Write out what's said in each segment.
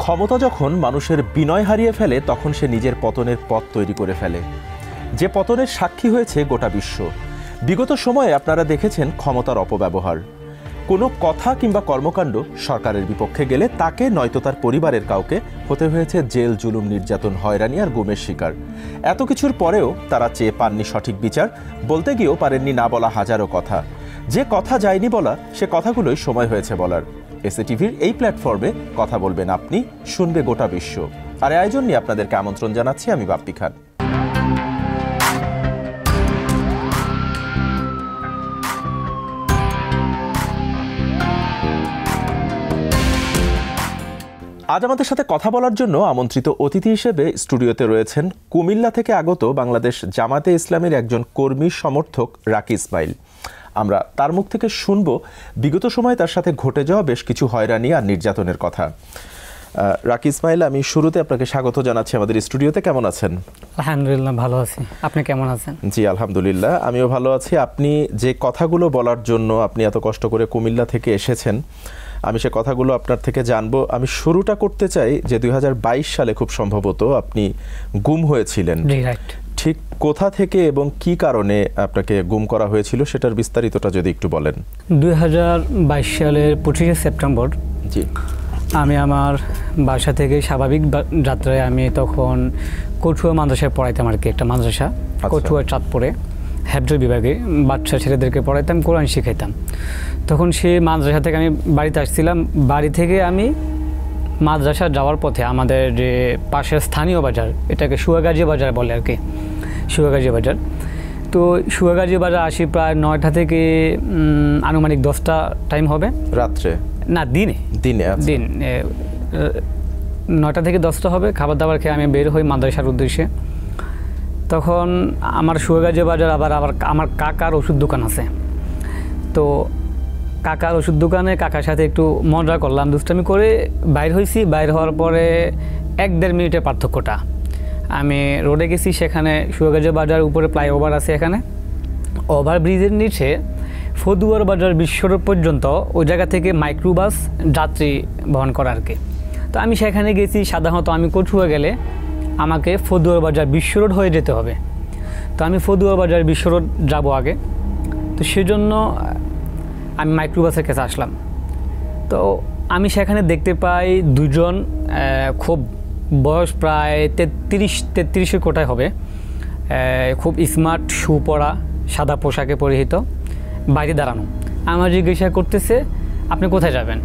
ক্ষমতা যখন মানুষের বিনয় হারিয়ে ফেলে তখন সে নিজের পতনের পথ তৈরি করে ফেলে, যে পতনের সাক্ষী হয়েছে গোটা বিশ্ব। বিগত সময়ে আপনারা দেখেছেন ক্ষমতার অপব্যবহার। কোনো কথা কিংবা কর্মকাণ্ড সরকারের বিপক্ষে গেলে তাকে নয়তো তার পরিবারের কাউকে হতে হয়েছে জেল, জুলুম, নির্যাতন, হয়রানি আর গুমের শিকার। এত কিছুর পরেও তারা চেয়ে পাননি সঠিক বিচার, বলতে গিয়েও পারেননি না বলা হাজারো কথা। যে কথা যায়নি বলা, সে কথাগুলোই সময় হয়েছে বলার। এসএটিভির এই প্ল্যাটফর্মে কথা বলবেন আপনি, শুনবে গোটা বিশ্ব। আর আয়োজন নিয়ে আপনাদেরকে আমন্ত্রণ জানাচ্ছি আমি বাপ্পি খান। আজ আমাদের সাথে কথা বলার জন্য আমন্ত্রিত অতিথি হিসেবে স্টুডিওতে রয়েছেন কুমিল্লা থেকে আগত বাংলাদেশ জামাতে ইসলামের একজন কর্মী সমর্থক রাকি ইসমাইল। আমরা তার মুখ থেকে শুনব বিগত সময়ে তার সাথে ঘটে যাওয়া বেশ কিছু হয়রানি আর নির্যাতনের কথা। রাকি ইসমাইল, আমি শুরুতে আপনাকে স্বাগত জানাচ্ছি আমাদের স্টুডিওতে। কেমন আছেন? আলহামদুলিল্লাহ, ভালো আছি। আপনি কেমন আছেন? জি আলহামদুলিল্লাহ, আমিও ভালো আছি। আপনি যে কথাগুলো বলার জন্য আপনি এত কষ্ট করে কুমিল্লা থেকে এসেছেন, আমি সে কথাগুলো আপনার থেকে জানবো। আমি শুরুটা করতে চাই যে 2022 সালে খুব সম্ভবত আপনি গুম হয়েছিলেন। ঠিক কোথা থেকে এবং কি কারণে আপনাকে গুম করা হয়েছিল সেটার বিস্তারিতটা যদি একটু বলেন। 2022 সালের 25শে সেপ্টেম্বর জি, আমি আমার বাসা থেকে স্বাভাবিক যাত্রায় আমি তখন কঠুয়া মাদ্রাসায় পড়াইতাম আর কি, একটা মাদ্রাসা কঠুয়া চাঁদপুরে হেফজ বিভাগে বাচ্চা ছেলেদেরকে পড়াইতাম, কোরআন শিখাইতাম। তখন সেই মাদ্রাসা থেকে আমি বাড়িতে আসছিলাম। বাড়ি থেকে আমি মাদ্রাসা যাওয়ার পথে আমাদের যে পাশের স্থানীয় বাজার, এটাকে সুয়াগাজী বাজার বলে আর কি, সুয়াগাজী বাজার। তো সুয়াগাজী বাজার আসি প্রায় 9টা থেকে আনুমানিক 10টা টাইম হবে। রাত্রে না, দিনে দিন 9টা থেকে 10টা হবে। খাবার দাবার খেয়ে আমি বের হই মাদ্রাসার উদ্দেশ্যে। তখন আমার সুয়াগাজী বাজার আবার আমার কাকার ওষুধ দোকান আছে। তো কাকার ওষুধ দোকানে কাকার সাথে একটু মজা করলাম, দুষ্টামি করে বাইর হয়েছি। বাইর হওয়ার পরে 1-1.5 মিনিটের পার্থক্যটা, আমি রোডে গেছি। সেখানে সুয়াগাজী বাজার উপরে ফ্লাইওভার আছে, এখানে ওভারব্রিজের নিচে ফদুয়ার বাজার বিশ্বরোড পর্যন্ত ওই জায়গা থেকে মাইক্রোবাস যাত্রী বহন করা আর কি। তো আমি সেখানে গেছি। সাধারণত আমি কঠুয়া গেলে আমাকে ফদুয়ার বাজার বিশ্বরোড হয়ে যেতে হবে। তো আমি ফদুয়ার বাজার বিশ্বরোড যাব আগে। তো সেজন্য আমি মাইক্রোবাসের কাছে আসলাম। তো আমি সেখানে দেখতে পাই দুজন, খুব বয়স প্রায় 33-33-এর কোটায় হবে, খুব স্মার্ট, শু পরা, সাদা পোশাকে পরিহিত, বাইরে দাঁড়ানো। আমার জিজ্ঞাসা করতেছে আপনি কোথায় যাবেন?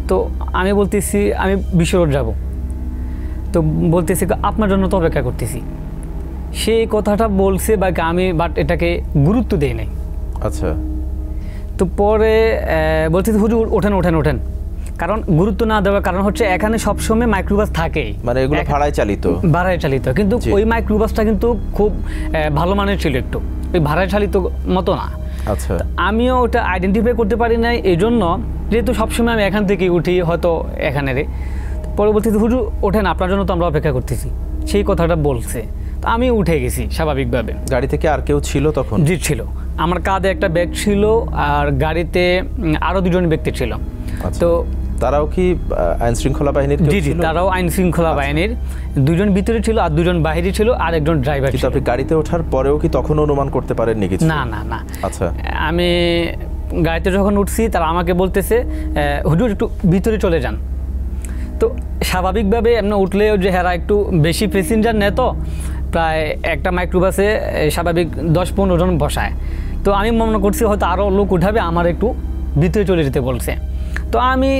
তো আমি বলতেছি আমি বিশ্বরোড যাব। তো বলতেছি আপনার জন্য তো অপেক্ষা করতেছি। সেই কথাটা বলছে আমি এটাকে গুরুত্ব দেই নাই। আচ্ছা। তো পরে বলতেছি হুজুর ওঠেন ওঠেন ওঠেন, কারণ গুরুত্ব না দেওয়ার কারণ হচ্ছে এখানে সবসময় মাইক্রোবাস থাকেই, মানে এগুলো ভাড়ায় চালিত, কিন্তু ওই মাইক্রোবাসটা কিন্তু খুব ভালো মানের ছিল, একটু ওই ভাড়ায় চালিত মতো না। আচ্ছা। আমিও ওটা আইডেন্টিফাই করতে পারি নাই, এই জন্য যেহেতু সবসময় আমি এখান থেকে উঠি হয়তো এখানে রে। পরবর্তীতে হুজুর ওঠেন আপনার জন্য তো আমরা অপেক্ষা করতেছি, সেই কথাটা বলছে। তো আমি উঠে গেছি স্বাভাবিকভাবে। গাড়ি থেকে আর কেউ ছিল তখন? জি ছিল, আমার কাঁধে একটা ব্যাগ ছিল আর গাড়িতে আরও 2জন ব্যক্তি ছিল। তো তারাও কি আইন শৃঙ্খলা বাহিনীর? জি জি, তারাও আইন শৃঙ্খলা বাহিনীর। 2জন ভিতরে ছিল আর 2জন বাহিরে ছিল, আর একজন ড্রাইভার ছিল। আপনি গাড়িতে ওঠার পরেও কি তখন অনুমান করতে পারেননি কিছু? না না না। আচ্ছা। আমি গাড়িতে যখন উঠছি তারা আমাকে বলতেছে হুজুর একটু ভিতরে চলে যান। তো স্বাভাবিকভাবে এমনি উঠলেও যে হেরা একটু বেশি প্যাসেঞ্জার নেয়, তো প্রায় একটা মাইক্রোবাসে স্বাভাবিক 10-15 জন বসায়। তো আমি মনে করছি হয়তো আরও লোক উঠাবে, আমার একটু ভিতরে চলে যেতে বলছে। তো আমি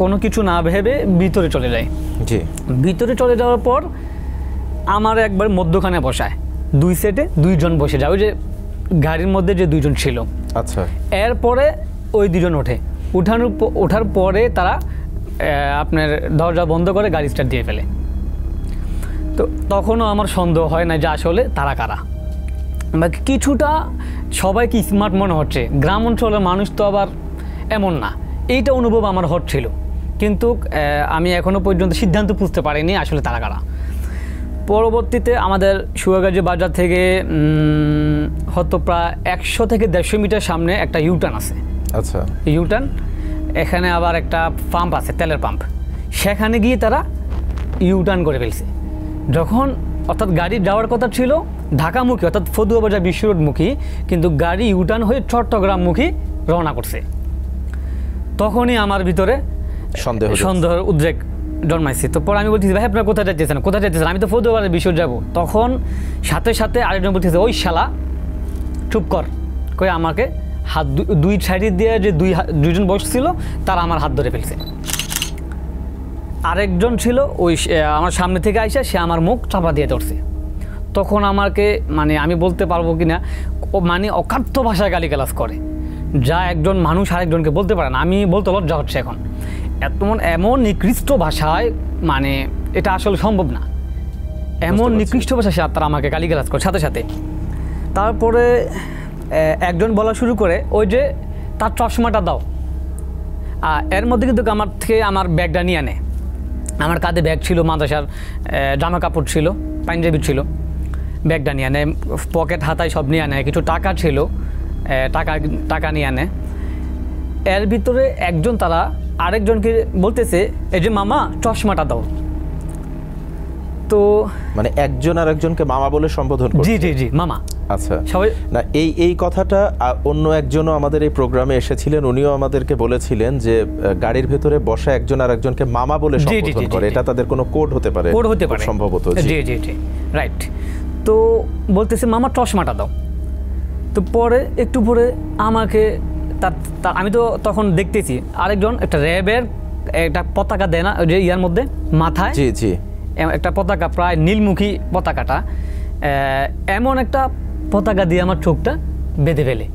কোনো কিছু না ভেবে ভিতরে চলে যাই। জি। ভিতরে চলে যাওয়ার পর আমার একবার মধ্যখানে বসায়, 2 সেটে 2 জন বসে যায়, ওই যে গাড়ির মধ্যে যে 2 জন ছিল। আচ্ছা। এরপরে ওই 2 জন ওঠার পরে তারা আপনার দরজা বন্ধ করে গাড়ি স্টার্ট দিয়ে ফেলে। তো তখনও আমার সন্দেহ হয় না যে আসলে তারা কারা। কিছুটা সবাইকে স্মার্ট মনে হচ্ছে, গ্রাম অঞ্চলের মানুষ তো আবার এমন না, এইটা অনুভব আমার হচ্ছিল। কিন্তু আমি এখনও পর্যন্ত সিদ্ধান্ত বুঝতে পারিনি আসলে তারা কারা। পরবর্তীতে আমাদের সুয়াগাজী বাজার থেকে হয়তো প্রায় 100 থেকে 150 মিটার সামনে একটা ইউটার্ন আছে। আচ্ছা। ইউটার্ন, এখানে আবার একটা পাম্প আছে, তেলের পাম্প। সেখানে গিয়ে তারা ইউটার্ন করে ফেলছে। যখন অর্থাৎ গাড়ি যাওয়ার কথা ছিল ঢাকামুখী অর্থাৎ ফতুয়া বাজার বিশ্ব রোডমুখী, কিন্তু গাড়ি ইউটার্ন হয়ে চট্টগ্রামমুখী রওনা করছে। তখনই আমার ভিতরে সন্দেহের উদ্রেক জন্মাইছে। তো পরে আমি বলছি ভাই আপনারা কোথায় যাচ্ছেন, কোথায় যাচ্ছেন? আমি তো ফতুয়া বাজার বিশ্ব যাবো। তখন সাথে সাথে আরেকজন বলতেছে ওই শালা চুপ কর কই আমাকে হাত দুই সাইডে দিয়ে যে দুইজন বসছিল তারা আমার হাত ধরে ফেলছে। আরেকজন ছিল ওই আমার সামনে থেকে আইসা সে আমার মুখ চাপা দিয়ে ধরছে। তখন আমাকে মানে আমি বলতে পারবো কি না, মানে অকাথ্য ভাষায় গালিগালাজ করে, যা একজন মানুষ আরেকজনকে বলতে পারে না। আমি বলতে লজ্জা হচ্ছে এখন, এমন নিকৃষ্ট ভাষায়, মানে এটা আসলে সম্ভব না, এমন নিকৃষ্ট ভাষায় তারা আমাকে গালিগালাজ করে সাথে সাথে। তারপরে একজন বলা শুরু করে ওই যে তার চশমাটা দাও। এর মধ্যে কিন্তু আমার থেকে আমার ব্যাগটা নিয়ে আনে। আমার কাঁধে ব্যাগ ছিল, মাদ্রাসার জামা কাপড় ছিল, পাঞ্জাবি ছিল, ব্যাগটা নিয়ে আনে, পকেট হাতায় সব নিয়ে আনে, কিছু টাকা ছিল, টাকা নিয়ে আনে। এর ভিতরে একজন তারা আরেকজনকে বলতেছে এই যে মামা চশমাটা দাও। তো মানে একজন আর একজনকে মামা বলে সম্বোধন করছে। জি জি জি মামা। আচ্ছা, সবাই না এই কথাটা অন্য একজনও আমাদের এই প্রোগ্রামে এসেছিলেন, উনিও আমাদেরকে বলেছিলেন যে গাড়ির ভেতরে বসা একজন আর একজনকে মামা বলে সম্বোধন করে, এটা তাদের কোনো কোড হতে পারে, কোড হতে পারে সম্ভবত। জি জি জি রাইট। তো বলতেছে মামা চশমাটা দাও। তো পরে একটু পরে আমাকে আমি তো তখন দেখতেছি আরেকজন একটা র্যাবের একটা পতাকা দেয় না ওই যে ইয়ার মধ্যে মাথায়, জি জি একটা পতাকা, প্রায় নীলমুখী পতাকাটা, এমন একটা পতাকা দিয়ে আমার চোখটা বেঁধে ফেলে।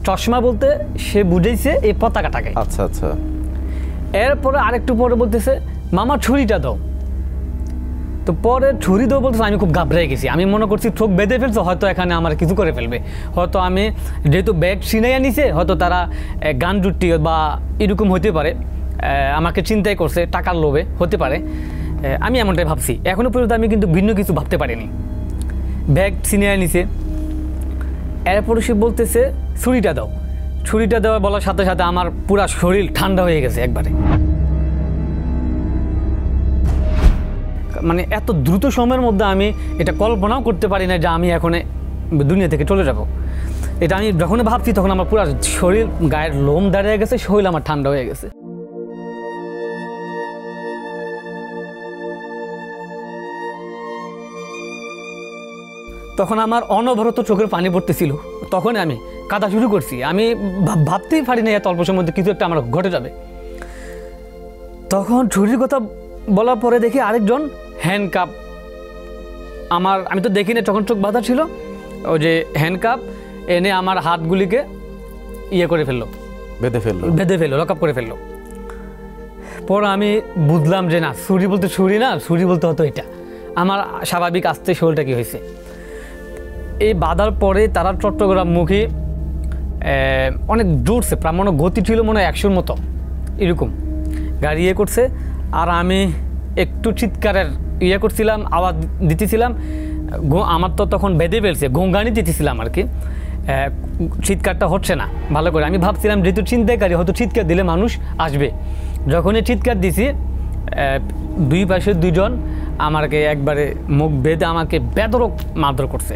চশমা বলতে সে বুঝেছে এই পতাকাটাকে। আচ্ছা আচ্ছা। এরপরে আরেকটু পরে বলতেছে মামা ছুরিটা দাও। তো পরে ছুরি দেবো বলতেছে, আমি খুব ঘাবড়ে গেছি। আমি মনে করছি চোখ বেঁধে ফেলছে, হয়তো এখানে আমার কিছু করে ফেলবে, হয়তো আমি যেহেতু ব্যাগ ছিনাইয়া নিছে, হয়তো তারা গান জুটি বা এরকম হতে পারে, আমাকে চিন্তাই করছে টাকার লোভে, হতে পারে। আমি এমনটাই ভাবছি। এখনও পর্যন্ত আমি কিন্তু ভিন্ন কিছু ভাবতে পারিনি। ব্যাগ ছিনিয়ে নিছে, এরপরে সে বলতেছে ছুরিটা দাও। ছুরিটা দেওয়ার বলার সাথে সাথে আমার পুরা শরীর ঠান্ডা হয়ে গেছে একবারে। মানে এত দ্রুত সময়ের মধ্যে আমি এটা কল্পনাও করতে পারি না যে আমি এখন দুনিয়া থেকে চলে যাব। এটা আমি যখন ভাবছি তখন আমার পুরা শরীর, গায়ের লোম দাঁড়িয়ে গেছে, শরীর আমার ঠান্ডা হয়ে গেছে। তখন আমার অনবরত চোখের পানি পড়তেছিল। তখন আমি কাঁদা শুরু করছি। আমি ভাবতেই পারি না এত অল্প সময়ের মধ্যে কিছু একটা আমার ঘটে যাবে। তখন ছুরির কথা বলার পরে দেখি আরেকজন হ্যান্ডকাপ, আমি তো দেখি না তখন, চোখ বাঁধা ছিল, ওই যে হ্যান্ডকাপ এনে আমার হাতগুলিকে ইয়ে করে ফেললো, বেঁধে ফেললো, লকআপ করে ফেললো। পর আমি বুঝলাম যে না, ছুরি বলতে ছুরি না, ছুরি বলতে হতো এটা। আমার স্বাভাবিক আস্তে শরীরটা কি হয়েছে। এই বাঁধার পরে তারা চট্টগ্রামমুখী অনেক জোরছে, প্রায় মনে গতি ছিল মনে হয় 100-র মতো এরকম গাড়ি ইয়ে করছে। আর আমি একটু চিৎকারের ইয়ে করছিলাম, আওয়াজ দিতেছিলাম। আমার তো তখন বেঁধে ফেলছে, গোঙ্গানি দিতেছিলাম আর কি, চিৎকারটা হচ্ছে না ভালো করে। আমি ভাবছিলাম যেহেতু চিন্তাকারী, হয়তো চিৎকার দিলে মানুষ আসবে। যখনই চিৎকার দিছি, দুই পাশে দুজন আমাকে একবারে মুখ বেঁধে আমাকে বেদরক মারধর করছে।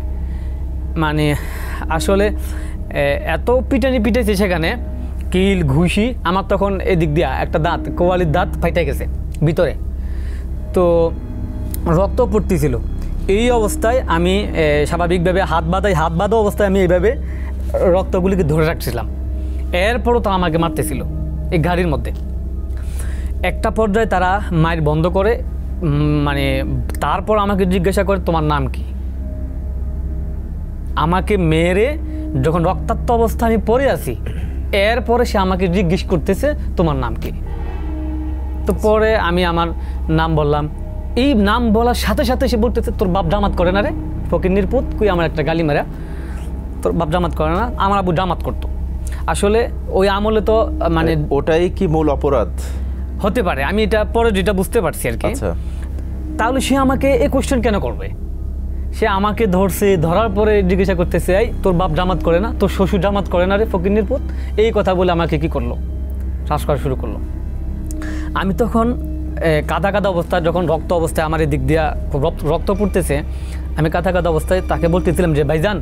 মানে আসলে এত পিটানি পিটাইছে সেখানে, কিল ঘুষি। আমার তখন এদিক দিয়া একটা দাঁত, কোয়ালির দাঁত ফাইটে গেছে ভিতরে, তো রক্ত পড়তেছিল। এই অবস্থায় আমি স্বাভাবিকভাবে হাত বাঁধা অবস্থায় আমি এইভাবে রক্তগুলিকে ধরে রাখছিলাম। এরপরও তো আমাকে মারতেছিল এই গাড়ির মধ্যে। একটা পর্যায়ে তারা মায়ের বন্ধ করে, মানে তারপর আমাকে জিজ্ঞাসা করে তোমার নাম কি। আমাকে মেরে যখন রক্তাক্ত অবস্থা আমি পড়ে আছি, এরপরে সে আমাকে জিজ্ঞেস করতেছে তোমার নাম কি। তো পরে আমি আমার নাম বললাম। এই নাম বলার সাথে সাথে সে বলতেছে তোর বাপ জামাত করে না রে, ফকিন্নির পুত, কুই আমার একটা গালি মারা, তোর বাপ জামাত করে না। আমার আব্বু জামাত করতো। আসলে ওই আমলে তো মানে ওটাই কি মূল অপরাধ হতে পারে, আমি এটা পরে যেটা বুঝতে পারছি আর কি। তাহলে সে আমাকে এই কোশ্চেন কেন করবে? সে আমাকে ধরছে, ধরার পরে জিজ্ঞাসা করতেছে এই তোর বাপ জামাত করে না, তোর শ্বশুর জামাত করে না রে ফকিন্নির পুত, এই কথা বলে আমাকে কি করলো, শ্বাস করা শুরু করলো। আমি তখন কাদা কাদা অবস্থায়, যখন রক্ত অবস্থায় আমার এই দিক দিয়া খুব রক্ত পড়তেছে, আমি কাদা কাদা অবস্থায় তাকে বলতেছিলাম যে ভাইজান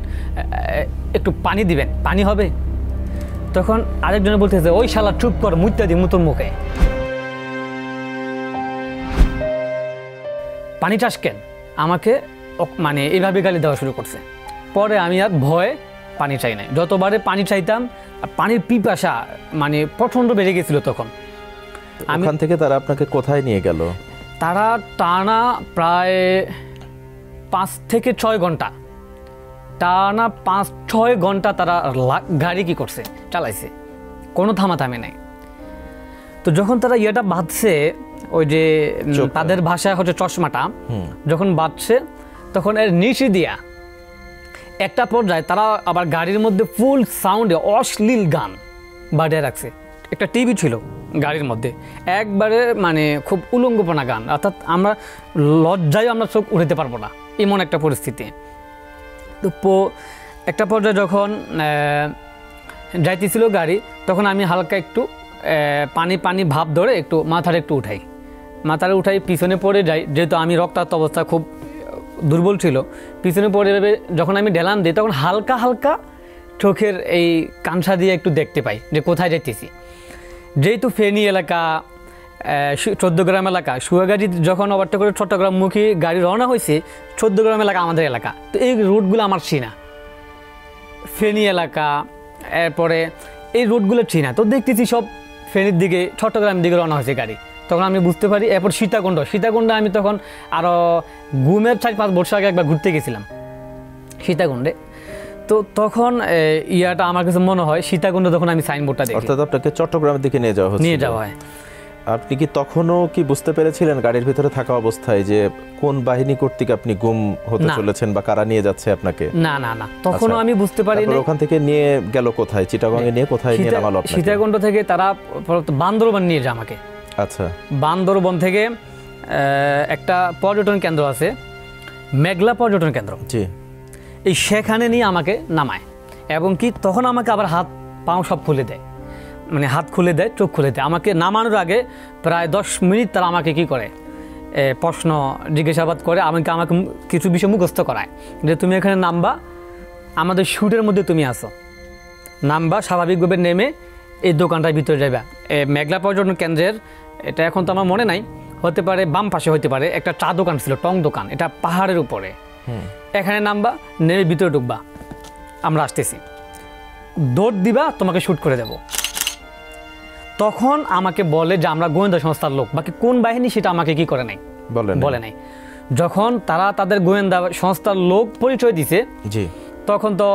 একটু পানি দিবেন, পানি হবে। তখন আরেকজনে বলতেছে ওই শালা চুপ কর, মুইতা দি মুতোর মুখে, পানি চাস কেন, আমাকে মানে এইভাবে গালি দেওয়া শুরু করছে। পরে আমি আর ভয়ে পানি চাই নাই, যতবারে পানি চাইতাম পানির পিপাসা মানে প্রচণ্ড বেড়ে গেছিল। তখন ওখান থেকে তারা আপনাকে কোথায় নিয়ে গেল? তারা টানা প্রায় 5 থেকে 6 ঘন্টা, টানা 5-6 ঘন্টা তারা গাড়ি কি করছে, চালাইছে, কোনো থামাথামি নাই। তো যখন তারা ইয়েটা বাঁধছে, ওই যে তাদের ভাষায় হচ্ছে চশমাটা যখন বাঁধছে, তখন এর নিচে দিয়া একটা পর্যায়ে তারা আবার গাড়ির মধ্যে ফুল সাউন্ডে অশ্লীল গান বাজিয়ে রাখছে। একটা টিভি ছিল গাড়ির মধ্যে, একবারে মানে খুব উলঙ্গপনা গান, অর্থাৎ আমরা লজ্জায় আমরা চোখ উঠাতে পারবো না, এমন একটা পরিস্থিতি। তো একটা পর্যায়ে যখন যাইতেছিল গাড়ি, তখন আমি হালকা একটু পানি পানি ভাব ধরে একটু মাথাটা একটু উঠাই, মাথাটা উঠাই পিছনে পড়ে যাই, যেহেতু আমি রক্তাক্ত অবস্থা খুব দুর্বল ছিল, পিছনে পড়ে যখন আমি ঢেলান দিই, তখন হালকা হালকা চোখের এই কানসা দিয়ে একটু দেখতে পাই যে কোথায় যাইতেছি। যেহেতু ফেনী এলাকা, 14 গ্রাম এলাকা, সুয়াগাজী যখন ওভারটেক করে চট্টগ্রামমুখী গাড়ি রওনা হয়েছে, 14 গ্রাম এলাকা আমাদের এলাকা, তো এই রুটগুলো আমার চিনা, ফেনী এলাকা, এরপরে এই রুটগুলো চিনা। তো দেখতেছি সব ফেনীর দিকে, চট্টগ্রামের দিকে রওনা হয়েছে গাড়ি। তখন আমি বুঝতে পারি, এরপর সীতাকুণ্ড আমি তখন আরও ঘুমের 4-5 বছর আগে একবার ঘুরতে গেছিলাম সীতাকুণ্ডে। তো তখন ইয়াটা আমার কাছে মনে হয় সীতাকুণ্ড, তখন আমি সাইনবোর্ডটা দেখি। অর্থাৎ আপনাকে চট্টগ্রামের দিকে নিয়ে যাওয়া হয়। আপনি কি তখনও কি বুঝতে পেরেছিলেন গাড়ির ভিতরে থাকা অবস্থায় যে কোন বাহিনী কর্তৃক আপনি গুম হতে চলেছেন বা কারা নিয়ে যাচ্ছে আপনাকে? না, তখনও আমি বুঝতে পারিনি। ওখান থেকে নিয়ে গেল কোথায়? চিটাগংয়ে নিয়ে কোথায় নিয়ে নামালো আপনাকে? সীতাকুণ্ড থেকে তারা বান্দরবান নিয়ে যায় আমাকে। আচ্ছা। বান্দরবান থেকে একটা পর্যটন কেন্দ্র আছে, মেঘলা পর্যটন কেন্দ্র, জি, এই সেখানে নিয়ে আমাকে নামায়। এবং কি তখন আমাকে আবার হাত পাও সব খুলে দেয়, মানে হাত খুলে দেয়, চোখ খুলে দেয়। আমাকে নামানোর আগে প্রায় 10 মিনিট তারা আমাকে কি করে, প্রশ্ন জিজ্ঞাসাবাদ করে, আমাকে কিছু বিষয় মুখস্থ করায় যে তুমি এখানে নামবা, আমাদের শ্যুটের মধ্যে তুমি আসো, নামবা, স্বাভাবিকভাবে নেমে এই দোকানটার ভিতরে যাবে। মেঘলা পর্যটন কেন্দ্রের, এটা এখন তো আমার মনে নাই, হতে পারে বাম পাশে হতে পারে, একটা চা দোকান ছিল, টং দোকান, এটা পাহাড়ের উপরে। এখানে নামবা, নেমে ভিতরে ঢুকবা, আমরা আসতেছি, দৌড় দিবা, তোমাকে শ্যুট করে দেব। তখন আমাকে বলে যে আমরা গোয়েন্দা সংস্থার লোক, বাকি কোন বাহিনী সেটা আমাকে কি করে নাই, বলে নাই। যখন তারা তাদের গোয়েন্দা সংস্থার লোক পরিচয় দিছে, জি, তখন তো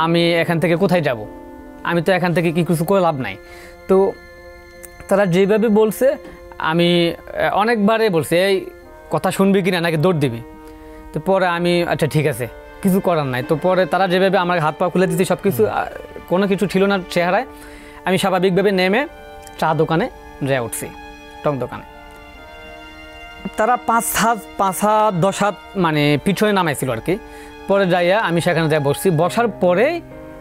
আমি এখান থেকে কোথায় যাব, আমি তো এখান থেকে কি কিছু করে লাভ নাই। তো তারা যেভাবে বলছে, আমি অনেকবারে বলছি এই কথা শুনবি কিনা, নাকি দৌড় দিবি। তো পরে আমি আচ্ছা ঠিক আছে, কিছু করার নাই। তো পরে তারা যেভাবে আমার হাত পা খুলে দিচ্ছে, সব কিছু, কোনো কিছু ছিল না চেহারায়, আমি স্বাভাবিকভাবে নেমে চা দোকানে যাই উঠছি, টং দোকানে। তারা 5 হাত 10 হাত মানে পিছনে নামাইছিল আর কি। পরে যাইয়া আমি সেখানে যাই বসছি, বসার পরে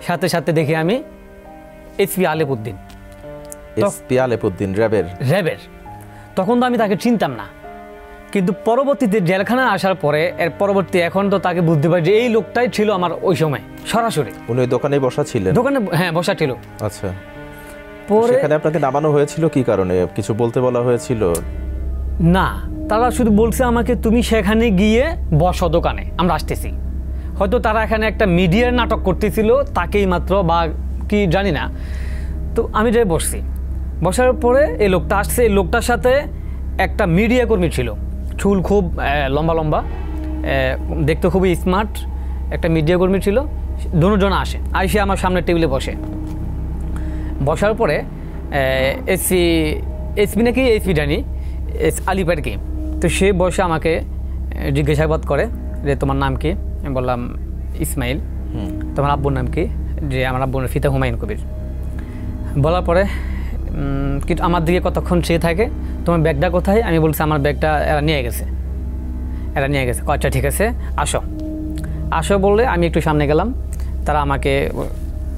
সাথে সাথে দেখি আমি এসপি আলেপুদ্দিন, র্যাবের। তখন তো আমি তাকে চিনতাম না, কিন্তু পরবর্তীতে জেলখানা আসার পরে এর পরবর্তী এখন তো তাকে বুঝতে পারি যে এই লোকটাই ছিল আমার ওই সময় সরাসরি। উনি দোকানে বসা ছিলেন? দোকানে, হ্যাঁ, বসা ছিল। আচ্ছা। পরে সেখানে আপনাকে নামানো হয়েছিল কি কারণে? কিছু বলতে বলা হয়েছিল? না, তারা শুধু বলছে আমাকে তুমি সেখানে গিয়ে বসো দোকানে, আমরা আসতেছি। হয়তো তারা এখানে একটা মিডিয়ার নাটক করতেছিল, তাকেই মাত্র বা কি জানি না। তো আমি যাই বসছি, বসার পরে এই লোকটা আসছে, এই লোকটার সাথে একটা মিডিয়া কর্মী ছিল, চুল খুব লম্বা লম্বা, দেখতে খুবই স্মার্ট, একটা মিডিয়া কর্মী ছিল। দুজন আসে, আইসে আমার সামনে টেবিলে বসে। বসার পরে এসপি নাকি এসপি জানি, আলিপার কি, তো সে বসে আমাকে জিজ্ঞাসাবাদ করে যে তোমার নাম কি? আমি বললাম ইসমাইল। তোমার আব্বুর নাম কি? যে আমার আব্বুর ফিতা হুমায়ুন কবির। বলার পরে আমার দিকে কতক্ষণ চেয়ে থাকে, তোমার ব্যাগটা কোথায়? আমি বলছি আমার ব্যাগটা এরা নিয়ে গেছে। আচ্ছা ঠিক আছে, আসো বললে আমি একটু সামনে গেলাম, তারা আমাকে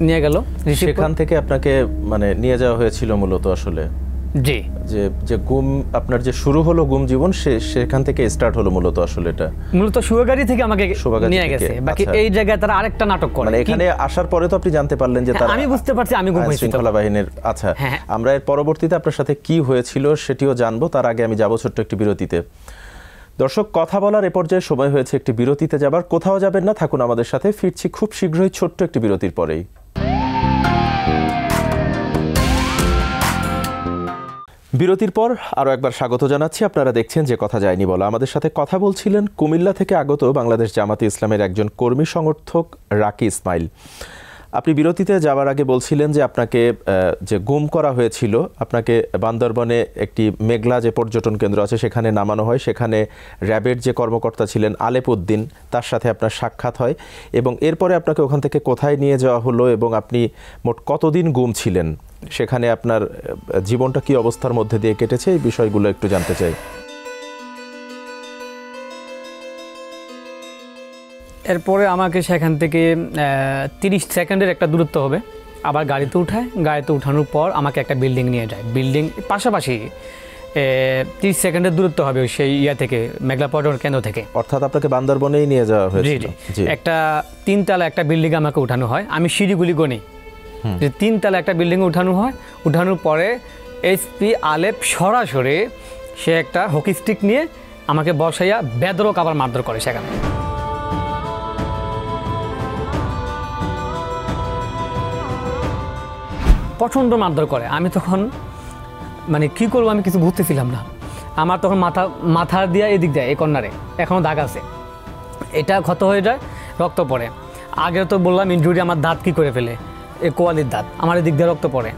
নিয়ে গেল। সেখান থেকে আপনাকে মানে নিয়ে যাওয়া হয়েছিল মূলত আসলে? জি, যে গুম আপনার যে শুরু হলো গুম জীবন সেখান থেকে স্টার্ট হলো মূলত আসলে এটা মূলত সুগারি থেকে আমাকে নিয়ে গেছে। বাকি এই জায়গায় তারা আরেকটা নাটক করে, মানে এখানে আসার পরে তো আপনি জানতে পারলেন যে তারা, আমি বুঝতে পারছি আমি গুম হয়েছি শৃঙ্খলা বাহিনীর। আচ্ছা, আমরা এর পরবর্তীতে আপনার সাথে কি হয়েছিল সেটিও জানবো, তার আগে আমি যাবো ছোট্ট একটি বিরতিতে। দর্শক, কথা বলার এ পর্যায়ে সময় হয়েছে একটি বিরতিতে যাবার। কোথাও যাবেন না, থাকুন আমাদের সাথে। ফিরছি খুব শীঘ্রই ছোট্ট একটি বিরতির পরেই। বিরতির পর আরও একবার স্বাগত জানাচ্ছি। আপনারা দেখছেন যে কথা যায়নি বলা। আমাদের সাথে কথা বলছিলেন কুমিল্লা থেকে আগত বাংলাদেশ জামাতে ইসলামের একজন কর্মী সমর্থক রাকি ইসমাইল। আপনি বিরতিতে যাওয়ার আগে বলছিলেন যে আপনাকে যে গুম করা হয়েছিল, আপনাকে বান্দরবনে একটি মেঘলা যে পর্যটন কেন্দ্র আছে সেখানে নামানো হয়। সেখানে র্যাবের যে কর্মকর্তা ছিলেন আলেপ উদ্দিন, তার সাথে আপনার সাক্ষাৎ হয় এবং এরপরে আপনাকে ওখান থেকে কোথায় নিয়ে যাওয়া হলো এবং আপনি মোট কতদিন গুম ছিলেন, সেখানে আপনার জীবনটা কি অবস্থার মধ্যে দিয়ে কেটেছে, এই বিষয়গুলো একটু জানতে চাই। এরপরে আমাকে সেখান থেকে 30 সেকেন্ডের একটা দূরত্ব হবে, আবার গাড়িতে উঠায়। গাড়িতে উঠানোর পর আমাকে একটা বিল্ডিং নিয়ে যায়। বিল্ডিং পাশাপাশি 30 সেকেন্ডের দূরত্ব হবে সেই থেকে মেঘলা পর্যটন কেন্দ্র থেকে। অর্থাৎ আপনাকে বান্দরবনেই নিয়ে যাওয়া হয়েছিল। একটা 3 তলা একটা বিল্ডিং আমাকে উঠানো হয়। আমি সিঁড়িগুলি গণি যে 3 তলা একটা বিল্ডিং উঠানো হয়। উঠানোর পরে এসপি আলেপ সরাসরি সে একটা হকি স্টিক নিয়ে আমাকে বসাইয়া বেদরক আবার মারধর করে। সেখানে প্রচণ্ড মারধর করে। আমি তখন মানে কি করবো আমি কিছু বুঝতেছিলাম না। আমার তখন মাথা দিয়ে এদিক দেয়, এই কর্নারে এখনও দাগ আছে, এটা ক্ষত হয়ে যায়, রক্ত পড়ে। আগে তো বললাম ইনজুরি, আমার দাঁত কি করে ফেলে, এই কোয়ালির দাঁত, আমার এদিক দিয়ে রক্ত পড়ে।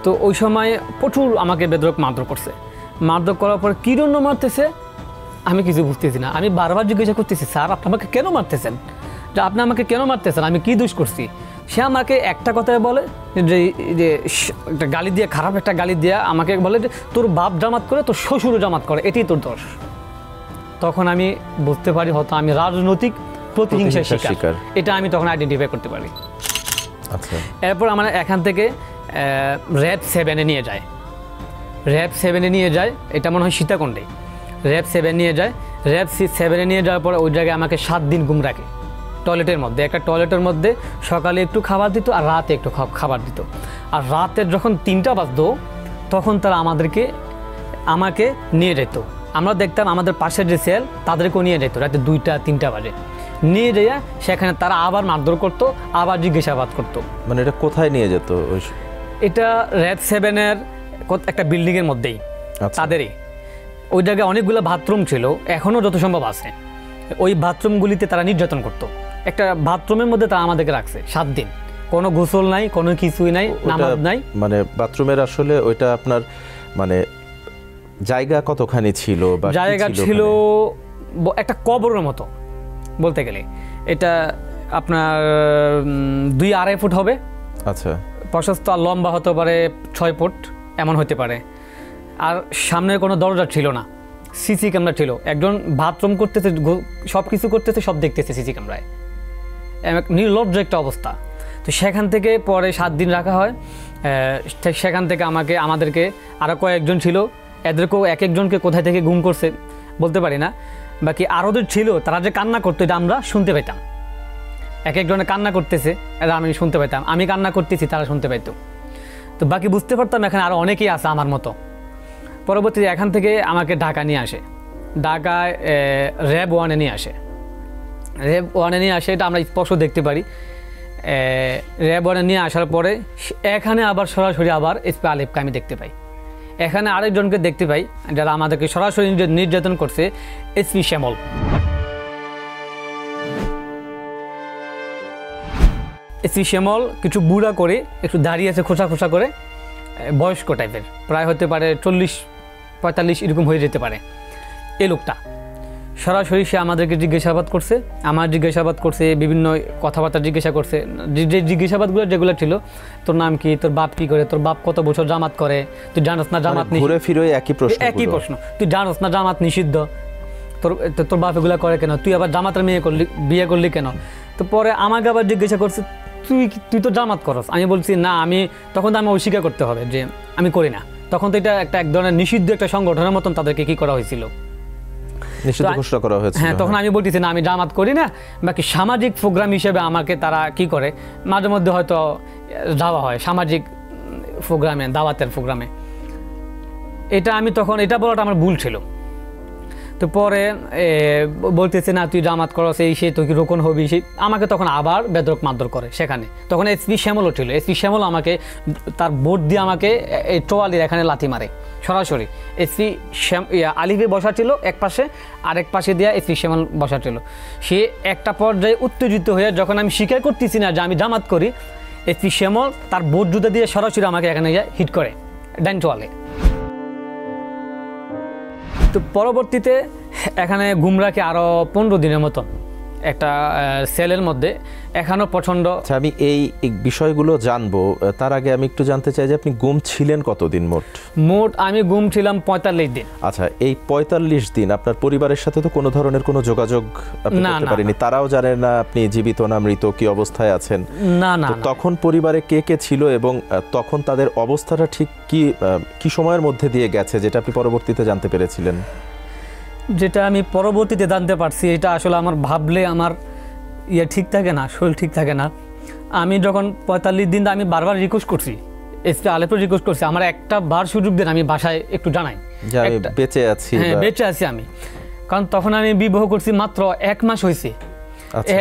তো ওই সময় প্রচুর আমাকে বেদরক মারধর করছে। মারধর করার পরে কী জন্য মারতেছে আমি কিছু বুঝতেছি না। আমি বারবার জিজ্ঞাসা করতেছি, স্যার আপনি আমাকে কেন মারতেছেন, যে আপনি আমাকে কেন মারতেছেন, আমি কী দোষ করছি? সে আমাকে একটা কথায় বলে যে একটা গালি দিয়ে, খারাপ একটা গালি দিয়ে আমাকে বলে যে তোর বাপ জামাত করে, তোর শ্বশুরও জামাত করে, এটাই তোর দোষ। তখন আমি বুঝতে পারি হয়তো আমি রাজনৈতিক প্রতিহিংসার শিকার, এটা আমি তখন আইডেন্টিফাই করতে পারি। আচ্ছা, এরপর আমরা এখান থেকে র্যাব 7-এ নিয়ে যায়। র্যাব 7-এ নিয়ে যায়, এটা মনে হয় সীতাকুণ্ডে। র্যাব 7 নিয়ে যায়। র্যাব 7-এ নিয়ে যাওয়ার পরে ওই জায়গায় আমাকে 7 দিন গুম রাখে টয়লেটের মধ্যে। একটা টয়লেটের মধ্যে সকালে একটু খাবার দিত আর রাতে একটু খাবার দিত। আর রাতের যখন 3টা বাজতো তখন তারা আমাকে নিয়ে যেত। আমরা দেখতাম আমাদের পাশের যে সেল তাদেরকেও নিয়ে যেত রাতে 2টা-3টা বাজে। নিয়ে যেয়ে সেখানে তারা আবার মারধর করতো, আবার জিজ্ঞাসাবাদ করতো। মানে এটা কোথায় নিয়ে যেত? এটা র্যাব 7-এর একটা বিল্ডিংয়ের মধ্যেই, তাদেরই। ওই জায়গায় অনেকগুলো বাথরুম ছিল, এখনও যত সম্ভব আছে। ওই বাথরুমগুলিতে তারা নির্যাতন করতো। একটা বাথরুমের মধ্যে তারা আমাদেরকে রাখছে 7 দিন, কোনো গোসল নাই, কোনো কিছুই নাই, নামাজ নাই। মানে বাথরুমের আসলে ওইটা আপনার মানে জায়গা কতখানি ছিল? জায়গা ছিল একটা কবরের মতো বলতে গেলে। এটা আপনার 2-2.5 ফুট হবে। আচ্ছা, প্রশস্ত আর লম্বা হতে পারে 6 ফুট এমন হতে পারে। আর সামনের কোনো দরজা ছিল না, সিসি ক্যামেরা ছিল। একজন বাথরুম করতেছে, সব কিছু করতেছে, সব দেখতেছে সিসি ক্যামেরায়। নির্লজ্জ একটা অবস্থা। তো সেখান থেকে পরে 7 দিন রাখা হয়। সেখান থেকে আমাদেরকে আরও কয়েকজন ছিল, এদেরকেও এক একজনকে কোথায় থেকে গুম করছে বলতে পারি না। বাকি আরোদের ছিল, তারা যে কান্না করতো এটা আমরা শুনতে পেতাম। এক একজনে কান্না করতেছে, এটা আমি শুনতে পেতাম। আমি কান্না করতেছি, তারা শুনতে পেত। তো বাকি বুঝতে পারতাম এখানে আরও অনেকেই আছে আমার মতো। পরবর্তীতে এখান থেকে আমাকে ঢাকা নিয়ে আসে। ঢাকায় র্যাব 1-এ নিয়ে আসে। র্যাব 1-এ নিয়ে আসে, এটা আমরা স্পষ্ট দেখতে পারি। র্যাব 1-এ নিয়ে আসার পরে এখানে আবার সরাসরি আবার এসপি আলেপকে আমি দেখতে পাই। এখানে আরেকজনকে দেখতে পাই যারা আমাদেরকে সরাসরি নির্যাতন করছে, এসপি শ্যামল। এসপি শ্যামল কিছু বুড়া করে, একটু দাঁড়িয়ে আছে খোসা খোসা করে, বয়স্ক টাইপের, প্রায় হতে পারে 40-45 এরকম হয়ে যেতে পারে। এই লোকটা সরাসরি সে আমাদেরকে জিজ্ঞাসাবাদ করছে, বিভিন্ন কথাবার্তা জিজ্ঞাসা করছে। যে জিজ্ঞাসাবাদগুলো যেগুলো ছিল, তোর নাম কি, তোর বাপ কি করে, তোর বাপ কত বছর জামাত করে, তুই জানোস না জামাত ঘুরে ফিরে একই প্রশ্ন, তুই জানোস না জামাত নিষিদ্ধ, তোর বাপ এগুলো করে কেন, তুই আবার জামাতের বিয়ে করলি কেন। তো পরে আমাকে আবার জিজ্ঞাসা করছে, তুই তো জামাত করস। আমি বলছি না, তখন তো আমি অস্বীকার করতে হবে যে আমি করি না, তখন তো এটা এক ধরনের নিষিদ্ধ একটা সংগঠনের মতন তাদেরকে কি করা হয়েছিল, নিষিদ্ধ ঘোষণা করা হয়েছে। হ্যাঁ, তখন আমি বলতেছি না আমি জামাত করি না, বাকি সামাজিক প্রোগ্রাম হিসেবে আমাকে তারা কি করে মাঝে মধ্যে হয়তো যাওয়া হয় সামাজিক প্রোগ্রামে, দাওয়াতের প্রোগ্রামে। এটা আমি তখন এটা বলাটা আমার ভুল ছিল। তো পরে বলতেছে না তুই জামাত করস, এই সে তুই কি রোকন হবি, সেই আমাকে তখন আবার বেদরক মারধর করে সেখানে। তখন এসপি শ্যামলও ছিল, এসপি শ্যামল আমাকে তার বোট দিয়ে আমাকে এই টোয়ালির এখানে লাথি মারে সরাসরি। এসপি আলিফে বসা ছিল এক পাশে, আরেক পাশে দিয়ে এসপি শ্যামল বসা ছিল। সে একটা পর্যায়ে উত্তেজিত হয়ে যখন আমি স্বীকার করতেছি না যে আমি জামাত করি, এসপি শ্যামল তার বোট জুতা দিয়ে সরাসরি আমাকে এখানে হিট করে ডাইন টোয়ালে। তো পরবর্তীতে এখানে গুমরাকে আরও 15 দিনের মতন একটা সেলের মধ্যে এখানেও প্রচণ্ড। আচ্ছা, আমি এই বিষয়গুলো জানবো, তার আগে আমি একটু জানতে চাই যে আপনি গুম ছিলেন কতদিন মোট? আমি গুম ছিলাম 45 দিন। আচ্ছা, এই 45 দিন আপনার পরিবারের সাথে তো কোনো ধরনের কোনো যোগাযোগ আপনি করতে পারেননি, তারাও জানে না আপনি জীবিত না মৃত, কি অবস্থায় আছেন? না না। তখন পরিবারে কে কে ছিল এবং তখন তাদের অবস্থাটা ঠিক কি সময়ের মধ্যে দিয়ে গেছে যেটা আপনি পরবর্তীতে জানতে পেরেছিলেন? যেটা আমি পরবর্তীতে জানতে পারছি, এটা আসলে আমার ভাবলে আমার ঠিক থাকে না, শরীর ঠিক থাকে না। আমি যখন 45 দিন আমি বারবার রিকোয়েস্ট করছি, এসপি আলেপও রিকোয়েস্ট করছি, আমার একটা বার সুযোগ দেন, আমি বাসায় একটু জানাই বেঁচে আছি। হ্যাঁ, বেঁচে আছি আমি। কারণ তখন আমি বিবাহ করছি মাত্র 1 মাস হয়েছে।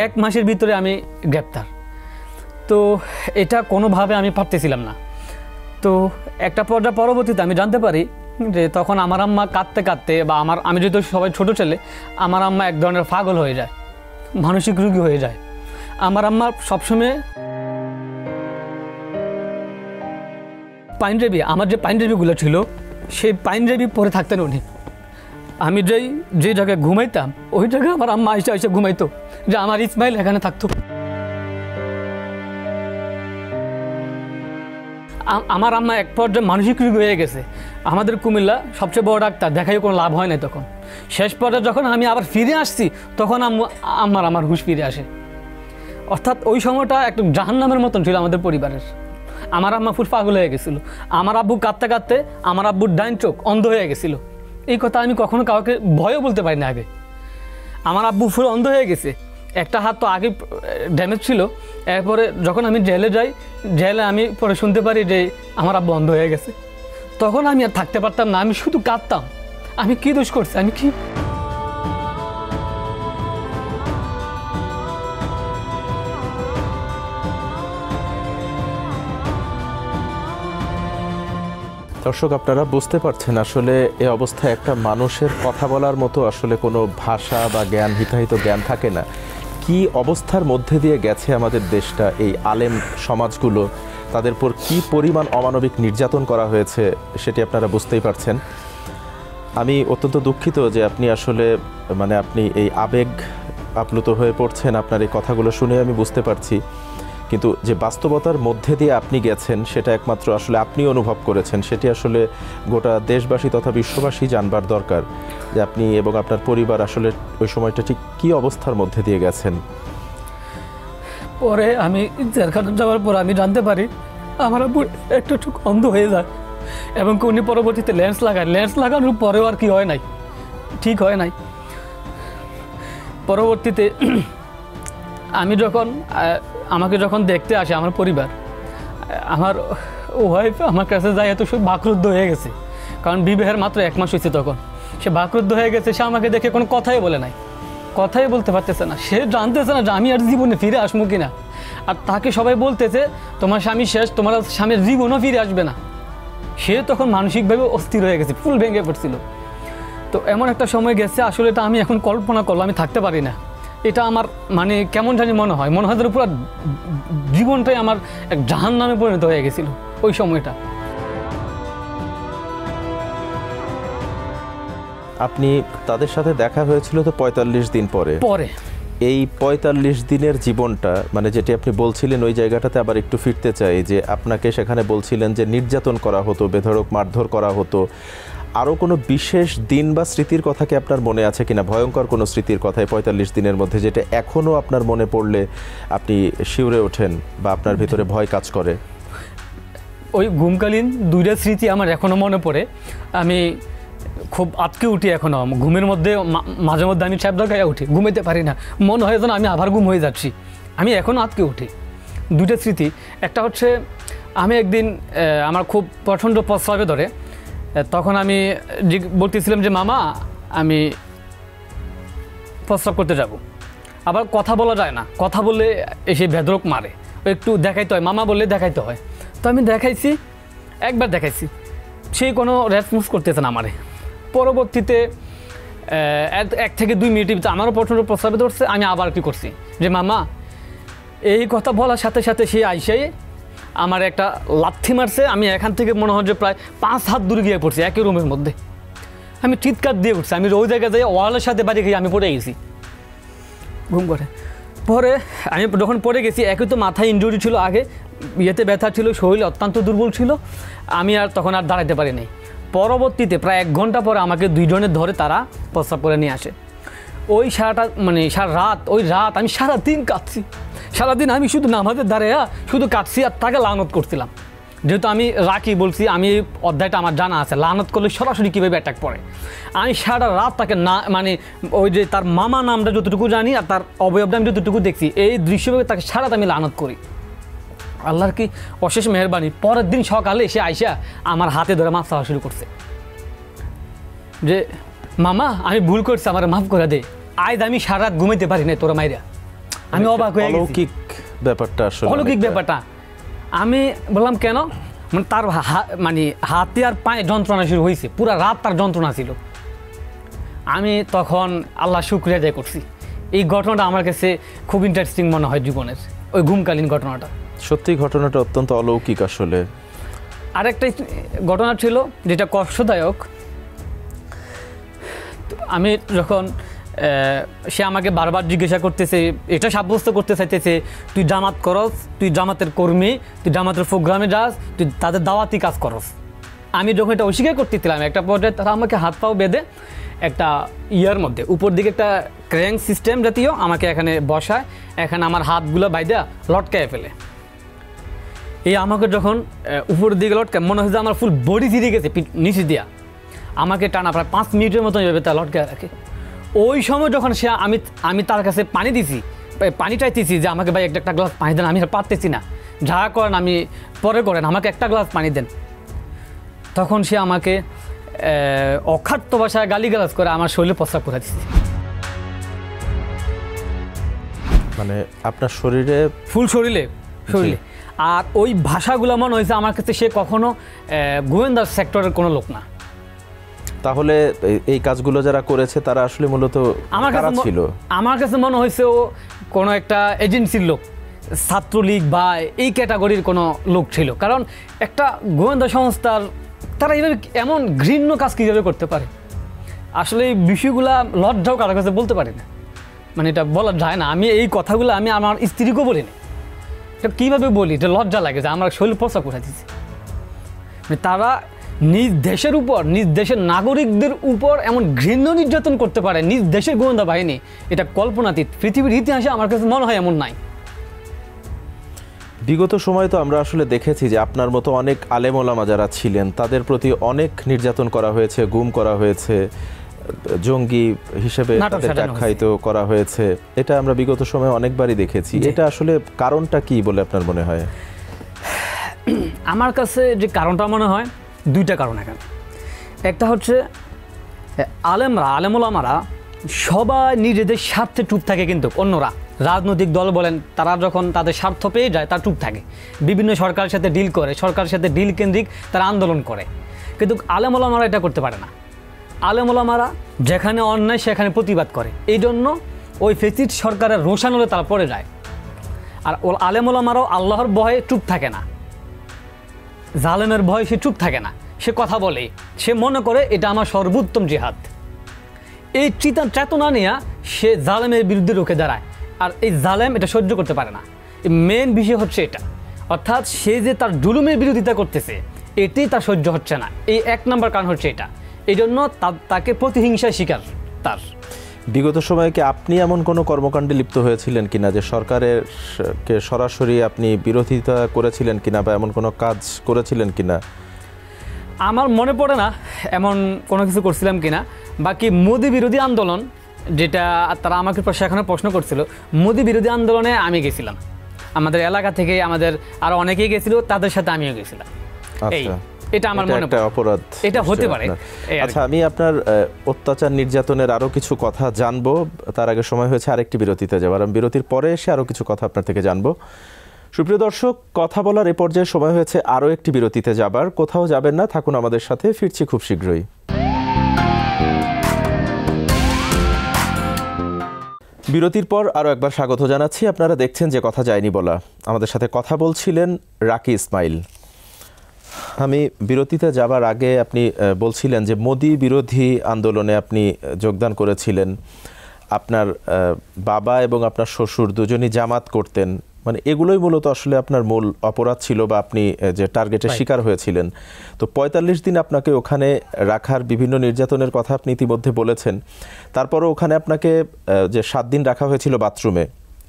1 মাসের ভিতরে আমি গ্রেপ্তার। তো এটা কোনোভাবে আমি পারতেছিলাম না। তো একটা পর্যায়ে পরবর্তীতে আমি জানতে পারি যে তখন আমার আম্মা কাঁদতে কাঁদতে, বা আমি যেহেতু সবাই ছোট ছেলে, আমার আম্মা এক ধরনের পাগল হয়ে যায়, মানসিক রোগী হয়ে যায়। আমার আম্মা সবসময় পাইনরেবি, আমার যে পাইনরেবিগুলো ছিল সেই পাইনরেবি পরে থাকতেন উনি। আমি যে জায়গায় ঘুমাইতাম ওই জায়গায় আমার আম্মা এসে ঘুমাইতো, যে আমার ইসমাইল এখানে থাকতো। আমার আম্মা এক পর্যায়ে মানসিক রোগী হয়ে গেছে। আমাদের কুমিল্লা সবচেয়ে বড় ডাক্তার, দেখাই কোনো লাভ হয় না তখন। শেষ পর্যায়ে যখন আমি আবার ফিরে আসছি তখন আমার হুঁশ ফিরে আসে। অর্থাৎ ওই সময়টা একটু জাহান্নামের মতন ছিল আমাদের পরিবারের। আমার আম্মা ফুল পাগল হয়ে গেছিল। আমার আব্বু কাঁদতে কাঁদতে আমার আব্বুর ডাইন চোখ অন্ধ হয়ে গেছিল। এই কথা আমি কখনো কাউকে ভয়ও বলতে পারি না আগে। আমার আব্বু ফুল অন্ধ হয়ে গেছে, একটা হাত তো আগে ড্যামেজ ছিল। এরপরে যখন আমি জেলে যাই, জেলে আমি পরে শুনতে পারি যে আমার আব্বু অন্ধ হয়ে গেছে। তখন আমি আর থাকতে পারতাম না, আমি শুধু কাঁদতাম। আমি কি দোষ করছি, আমি কি? দর্শক, আপনারা বুঝতে পারছেন আসলে এই অবস্থায় একটা মানুষের কথা বলার মতো আসলে কোনো ভাষা বা জ্ঞান, হিতাহিত জ্ঞান থাকে না। কি অবস্থার মধ্যে দিয়ে গেছে আমাদের দেশটা, এই আলেম সমাজগুলো, তাদের উপর কি পরিমাণ অমানবিক নির্যাতন করা হয়েছে সেটি আপনারা বুঝতেই পারছেন। আমি অত্যন্ত দুঃখিত যে আপনি আসলে আপনি এই আবেগ আপ্লুত হয়ে পড়ছেন, আপনার এই কথাগুলো শুনে আমি বুঝতে পারছি। কিন্তু যে বাস্তবতার মধ্যে দিয়ে আপনি গেছেন সেটা একমাত্র আসলে আপনি অনুভব করেছেন, সেটি আসলে গোটা দেশবাসী তথা বিশ্ববাসী জানবার দরকার যে আপনি এবং আপনার পরিবার আসলে ওই সময়টা ঠিক কী অবস্থার মধ্যে দিয়ে গেছেন। পরে আমি জেলখানা যাওয়ার পর আমি জানতে পারি আমার আব্বু একটা চোখ অন্ধ হয়ে যায় এবং উনি পরবর্তীতে লেন্স লাগায়। লেন্স লাগানোর পরেও আর কি হয় নাই, ঠিক হয় নাই। পরবর্তীতে আমাকে যখন দেখতে আসে আমার পরিবার, আমার ওয়াইফ আমার কাছে যায় এত সব বাকরুদ্ধ হয়ে গেছে, কারণ বিবাহের মাত্র 1 মাস হয়েছে। তখন সে বাকরুদ্ধ হয়ে গেছে, সে আমাকে দেখে কোনো কথাই বলে নাই, কথাই বলতে পারতেছে না। সে জানতেছে না যে আমি আর জীবনে ফিরে আসবো কিনা। আর তাকে সবাই বলতেছে তোমার স্বামী শেষ, তোমার স্বামীর জীবনও ফিরে আসবে না। সে তখন মানসিকভাবে অস্থির হয়ে গেছে, ফুল ভেঙে পড়ছিল। তো এমন একটা সময় গেছে, আসলে এটা আমি এখন কল্পনা করলে আমি থাকতে পারি না। এটা আমার কেমন জানি মনে হয় যেন পুরো জীবনটাই আমার এক জাহান্নামে পরিণত হয়ে গেছিল ওই সময়টা। আপনি তাদের সাথে দেখা হয়েছিল তো 45 দিন পরে। এই 45 দিনের জীবনটা যেটি আপনি বলছিলেন, ওই জায়গাটাতে আবার একটু ফিরতে চাই যে আপনাকে সেখানে বলছিলেন যে নির্যাতন করা হতো, বেধড়ক মারধর করা হতো। আরও কোনো বিশেষ দিন বা স্মৃতির কথা কি আপনার মনে আছে কিনা, ভয়ঙ্কর কোনো স্মৃতির কথা 45 দিনের মধ্যে, যেটা এখনও আপনার মনে পড়লে আপনি শিউরে ওঠেন বা আপনার ভিতরে ভয় কাজ করে? ওই ঘুমকালীন দুইটা স্মৃতি আমার এখনও মনে পড়ে। আমি খুব আটকে উঠি এখনও, ঘুমের মধ্যে মাঝে মধ্যে আমি চ্যাপটা গায়ে উঠি, ঘুমাইতে পারি না, মনে হয় যেন আমি আবার ঘুম হয়ে যাচ্ছি, আমি এখনও আটকে উঠি। দুইটা স্মৃতি, একটা হচ্ছে আমি একদিন আমার খুব প্রচণ্ড প্রস্রাবে ধরে, তখন আমি বলতেছিলাম যে মামা আমি প্রস্রাব করতে যাব, আবার কথা বলা যায় না, কথা বললে এসে ভেদরক মারে, একটু দেখাইতে হয়, মামা বললে দেখাইতে হয়। তো আমি দেখাইছি, একবার দেখাইছি, সেই কোনো রেসপন্স করতেছে না আমারে। পরবর্তীতে 1 থেকে 2 মিনিটের ভিতরে আমারও প্রচণ্ড প্রস্রাবে ধরছে, আমি আবার কি করছি যে মামা, এই কথা বলার সাথে সাথে সে আইসাই আমার একটা লাথি মারছে। আমি এখান থেকে মনে হয় যে প্রায় 5 হাত দূরে গিয়ে পড়ছি একই রুমের মধ্যে। আমি চিৎকার দিয়ে উঠছি, আমি ওই জায়গায় যাই ওয়ালের সাথে বাড়ি খেয়ে আমি পড়ে গেছি ঘুম করে। পরে আমি যখন পড়ে গেছি, একই তো মাথায় ইনজুরি ছিল, আগে ইয়েতে ব্যথা ছিল, শরীর অত্যন্ত দুর্বল ছিল, আমি আর তখন আর দাঁড়াতে পারিনি। পরবর্তীতে প্রায় 1 ঘন্টা পরে আমাকে 2 জনে ধরে তারা প্রস্রাব করে নিয়ে আসে। ওই সারা রাত, ওই রাত আমি সারাদিন কাঁদছি, সারাদিন আমি শুধু নামাজের দ্বারে শুধু কাঁদছি আর তাকে লানত করছিলাম। যেহেতু আমি রাখি বলছি, আমি এই অধ্যায়টা আমার জানা আছে, লানত করলে সরাসরি কীভাবে অ্যাটাক পড়ে। আমি সারা রাত তাকে না ওই যে তার মামা নামটা যতটুকু জানি আর তার অবয়বটা আমি যতটুকু দেখছি, এই দৃশ্যভাবে তাকে সারা রাত আমি লানত করি। আল্লাহর কি অশেষ মেহেরবানি, পরের দিন সকালে এসে আইসা আমার হাতে ধরে মাপ চাওয়া শুরু করছে যে মামা আমি ভুল করছি, আমার মাফ করে দে, আজ আমি সারা রাত ঘুমাইতে পারি না তোরা মাইরা। আমি অবাক হয়ে গেছি, অলৌকিক ব্যাপারটা, আসলে অলৌকিক ব্যাপারটা। আমি বললাম কেন, তার হাতে আর পায়ে যন্ত্রণা শুরু হয়েছে, পুরা রাত তার যন্ত্রণা ছিল। আমি তখন আল্লাহ শুকরিয়া আদায় করছি। এই ঘটনাটা আমার কাছে খুব ইন্টারেস্টিং মনে হয় জীবনের, ওই ঘুমকালীন ঘটনাটা। সত্যি ঘটনাটা অত্যন্ত অলৌকিক আসলে। আরেকটা ঘটনা ছিল যেটা কষ্টদায়ক। আমি যখন সে আমাকে বারবার জিজ্ঞাসা করতেছে, এটা সাব্যস্ত করতে চাইতেছে তুই জামাত করস, তুই জামাতের কর্মী, তুই জামাতের প্রোগ্রামে যাস, তুই তাদের দাওয়াতি কাজ করস। আমি যখন এটা অস্বীকার করতেছিলাম, একটা পর্যায়ে তারা আমাকে হাত পাও বেঁধে একটা ইয়ার মধ্যে উপর দিকে একটা ক্র্যাঙ্ক সিস্টেম জাতীয় আমাকে এখানে বসায়, এখানে আমার হাতগুলো বাইদা লটকায় ফেলে। এই আমাকে যখন উপর দিকে লটকায়, মনে হয় যে আমার ফুল বডি ছিঁড়ে গেছে নিচে দিয়া, আমাকে টানা প্রায় 5 মিনিটের মতো এভাবে তা লটকায় রাখে। ওই সময় যখন সে আমি তার কাছে পানি দিছি, পানি চাইতেছি যে আমাকে ভাই একটা গ্লাস পানি দেন, আমি আর পারতেছি না, যা করেন আমি পরে করেন, আমাকে একটা গ্লাস পানি দেন। তখন সে আমাকে অখাদ্য ভাষায় গালিগালাজ করে আমার শরীরে প্রস্রাব করে দিচ্ছে। মানে আপনার শরীরে, ফুল শরীরে। আর ওই ভাষাগুলো মনে হয়েছে আমার কাছে সে কখনো গোয়েন্দা সেক্টরের কোনো লোক না। তাহলে এই কাজগুলো যারা করেছে তারা আসলে মূলত কারা ছিল? আমার কাছে মনে হয়েছে ও কোনো একটা এজেন্সির লোক, ছাত্রলীগ বা এই ক্যাটাগরির কোনো লোক ছিল। কারণ একটা গোয়েন্দা সংস্থার তারা এইভাবে এমন ঘৃণ্য কাজ কীভাবে করতে পারে, আসলে এই বিষয়গুলা লজ্জাও কারোর কাছে বলতে পারি না, মানে এটা বলা যায় না। আমি এই কথাগুলো আমি আমার স্ত্রীকেও বলিনি, এটা কীভাবে বলি, এটা লজ্জা লাগে যে আমার শরীর প্রস্রাব করে দিচ্ছে। তারা নিজ দেশের উপর, নিজ দেশের নাগরিকদের উপর এমন ঘৃণ্য নির্যাতন করতে পারে নিজ দেশের গোয়েন্দা বাহিনী, এটা কল্পনাতীত। পৃথিবীর ইতিহাসে আমার কাছে মনে হয় এমন নাই। বিগত সময়ে তো আমরা আসলে দেখেছি যে আপনার মতো অনেক আলেম ওলামা যারা ছিলেন তাদের প্রতি অনেক নির্যাতন করা হয়েছে, গুম করা হয়েছে, জঙ্গি হিসেবে তাদের আখ্যায়িত করা হয়েছে। এটা আমরা বিগত সময়ে অনেকবারই দেখেছি। এটা আসলে কারণটা কি বলে আপনার মনে হয়? আমার কাছে যে কারণটা মনে হয়, 2টা কারণ এখানে। একটা হচ্ছে আলেম ওলামারা সবাই নিজেদের স্বার্থে চুপ থাকে, কিন্তু অন্যরা রাজনৈতিক দল বলেন তারা যখন তাদের স্বার্থ পেয়ে যায় তারা চুপ থাকে, বিভিন্ন সরকারের সাথে ডিল করে, সরকারের সাথে ডিল কেন্দ্রিক তারা আন্দোলন করে। কিন্তু আলেম ওলামারা এটা করতে পারে না। আলেম ওলামারা যেখানে অন্যায় সেখানে প্রতিবাদ করে, এই জন্য ওই ফেসিস্ট সরকারের রোষানলে তারা পড়ে যায়। আর আলেম ওলামারাও আল্লাহর ভয়ে চুপ থাকে না, জালেমের ভয়ে সে চুপ থাকে না, সে কথা বলে, সে মনে করে এটা আমার সর্বোত্তম জিহাদ। এই চেতনা নিয়ে সে জালেমের বিরুদ্ধে রুখে দাঁড়ায়, আর এই জালেম এটা সহ্য করতে পারে না। মেন বিষয় হচ্ছে এটা, অর্থাৎ সে যে তার জুলুমের বিরোধিতা করতেছে এটি তার সহ্য হচ্ছে না, এই 1 নম্বর কারণ হচ্ছে এটা। এই জন্য তাকে প্রতিহিংসায় শিকার তার। বিগত সময়ে কি আপনি এমন কোনো কর্মকাণ্ডে লিপ্ত হয়েছিলেন কিনা যে সরকারের কে সরাসরি আপনি বিরোধিতা করেছিলেন কিনা বা এমন কোনো কাজ করেছিলেন কিনা? আমার মনে পড়ে না এমন কোনো কিছু করছিলাম কিনা। বাকি মোদি বিরোধী আন্দোলন, যেটা তারা আমাকে সেখানে প্রশ্ন করছিল, মোদি বিরোধী আন্দোলনে আমি গেছিলাম। আমাদের এলাকা থেকে আমাদের আরো অনেকেই গেছিল, তাদের সাথে আমিও গেছিলাম। আচ্ছা, এটা আমার মনে একটা অপরাধ এটা হতে পারে। আচ্ছা, আমি আপনার অত্যাচার নির্যাতনের আরো কিছু কথা জানবো, তার আগে সময় হয়েছে আরেকটি বিরতিতে যাওয়ার। আমি বিরতির পরে এসে আরো কিছু কথা আপনার থেকে জানবো। সুপ্রিয় দর্শক, কথা বলার এ পর্যায়ে সময় হয়েছে আরো একটি বিরতিতে যাবার। কোথাও যাবেন না, থাকুন আমাদের সাথে, ফিরছি খুব শীঘ্রই। বিরতির পর আরও একবার স্বাগত জানাচ্ছি। আপনারা দেখছেন যে কথা যায়নি বলা। আমাদের সাথে কথা বলছিলেন রাকি ইসমাইল। আমি বিরতিতে যাবার আগে আপনি বলছিলেন যে মোদি বিরোধী আন্দোলনে আপনি যোগদান করেছিলেন। আপনার বাবা এবং আপনার শ্বশুর দুজনই জামাত করতেন, মানে এগুলোই মূলত আসলে আপনার মূল অপরাধ ছিল বা আপনি যে টার্গেটের শিকার হয়েছিলেন। তো ৪৫ দিন আপনাকে ওখানে রাখার বিভিন্ন নির্যাতনের কথা আপনি ইতিমধ্যে বলেছেন। তারপরও ওখানে আপনাকে যে ৭ দিন রাখা হয়েছিল বাথরুমে,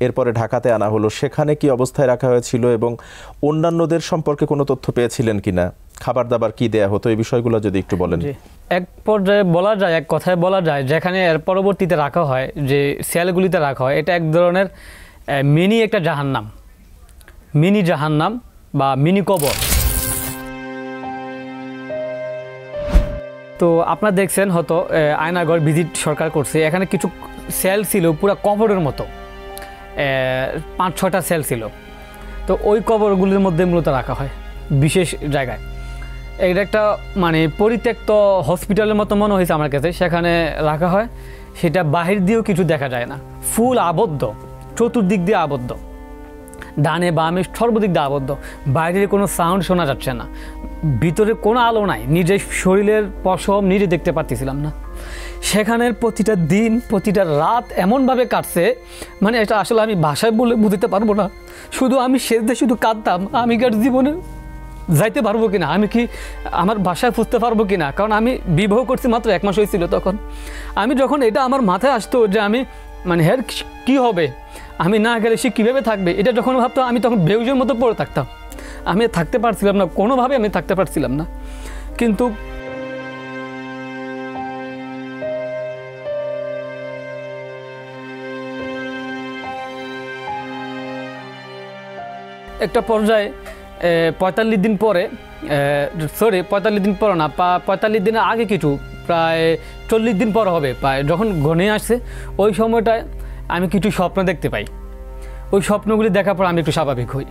এরপরে ঢাকাতে আনা হলো, সেখানে কি অবস্থায় রাখা হয়েছিল এবং অন্যান্যদের সম্পর্কে কোনো তথ্য পেয়েছিলেন কিনা? খাবার দাবার কি দেয়া হতো, এই বিষয়গুলো যদি একটু বলেন। এক পর্যায়ে বলা যায়, এক কথায় বলা যায়, যেখানে এর পরবর্তীতে রাখা হয়, যে সেলগুলিতে রাখা হয়, এটা এক ধরনের মিনি একটা জাহান্নাম, মিনি জাহান্নাম বা মিনি কবর। তো আপনারা দেখছেন হয়তো আয়নাঘর ভিজিট সরকার করছে, এখানে কিছু সেল ছিল পুরো কবরের মতো, ৫-৬টা সেল ছিল। তো ওই কবরগুলির মধ্যে মূলত রাখা হয় বিশেষ জায়গায়। এটা একটা মানে পরিত্যক্ত হসপিটালের মতো মনে হয়েছে আমার কাছে, সেখানে রাখা হয়। সেটা বাহির দিয়েও কিছু দেখা যায় না, ফুল আবদ্ধ, চতুর্দিক দিয়ে আবদ্ধ, ডানে বামে সর্বদিক দিয়ে আবদ্ধ, বাইরের কোনো সাউন্ড শোনা যাচ্ছে না, ভিতরে কোনো আলো নাই, নিজের শরীরের পশম নিজে দেখতে পারতেছিলাম না। সেখানের প্রতিটা দিন প্রতিটা রাত এমনভাবে কাটছে, মানে এটা আসলে আমি ভাষায় বলে বুঝতে পারবো না। শুধু আমি সেদিকে শুধু কাঁদতাম, আমি কার জীবনে যাইতে পারবো কিনা, আমি কি আমার ভাষায় বুঝতে পারবো কিনা। কারণ আমি বিবাহ করছি মাত্র 1 মাস হয়েছিল তখন। আমি যখন এটা আমার মাথায় আসতো যে আমি মানে হের কী হবে, আমি না গেলে সে কীভাবে থাকবে, এটা যখন ভাবতাম আমি তখন বেউজের মতো পড়ে থাকতাম। আমি থাকতে পারছিলাম না, কোনোভাবে আমি থাকতে পারছিলাম না। কিন্তু একটা পর্যায়ে ৪৫ দিন পরে, ৪৫ দিন পরে না, ৪৫ দিনের আগে কিছু প্রায় ৪০ দিন পর হবে, প্রায় যখন ঘনিয়ে আসছে ওই সময়টায় আমি কিছু স্বপ্ন দেখতে পাই। ওই স্বপ্নগুলি দেখার পর আমি একটু স্বাভাবিক হই।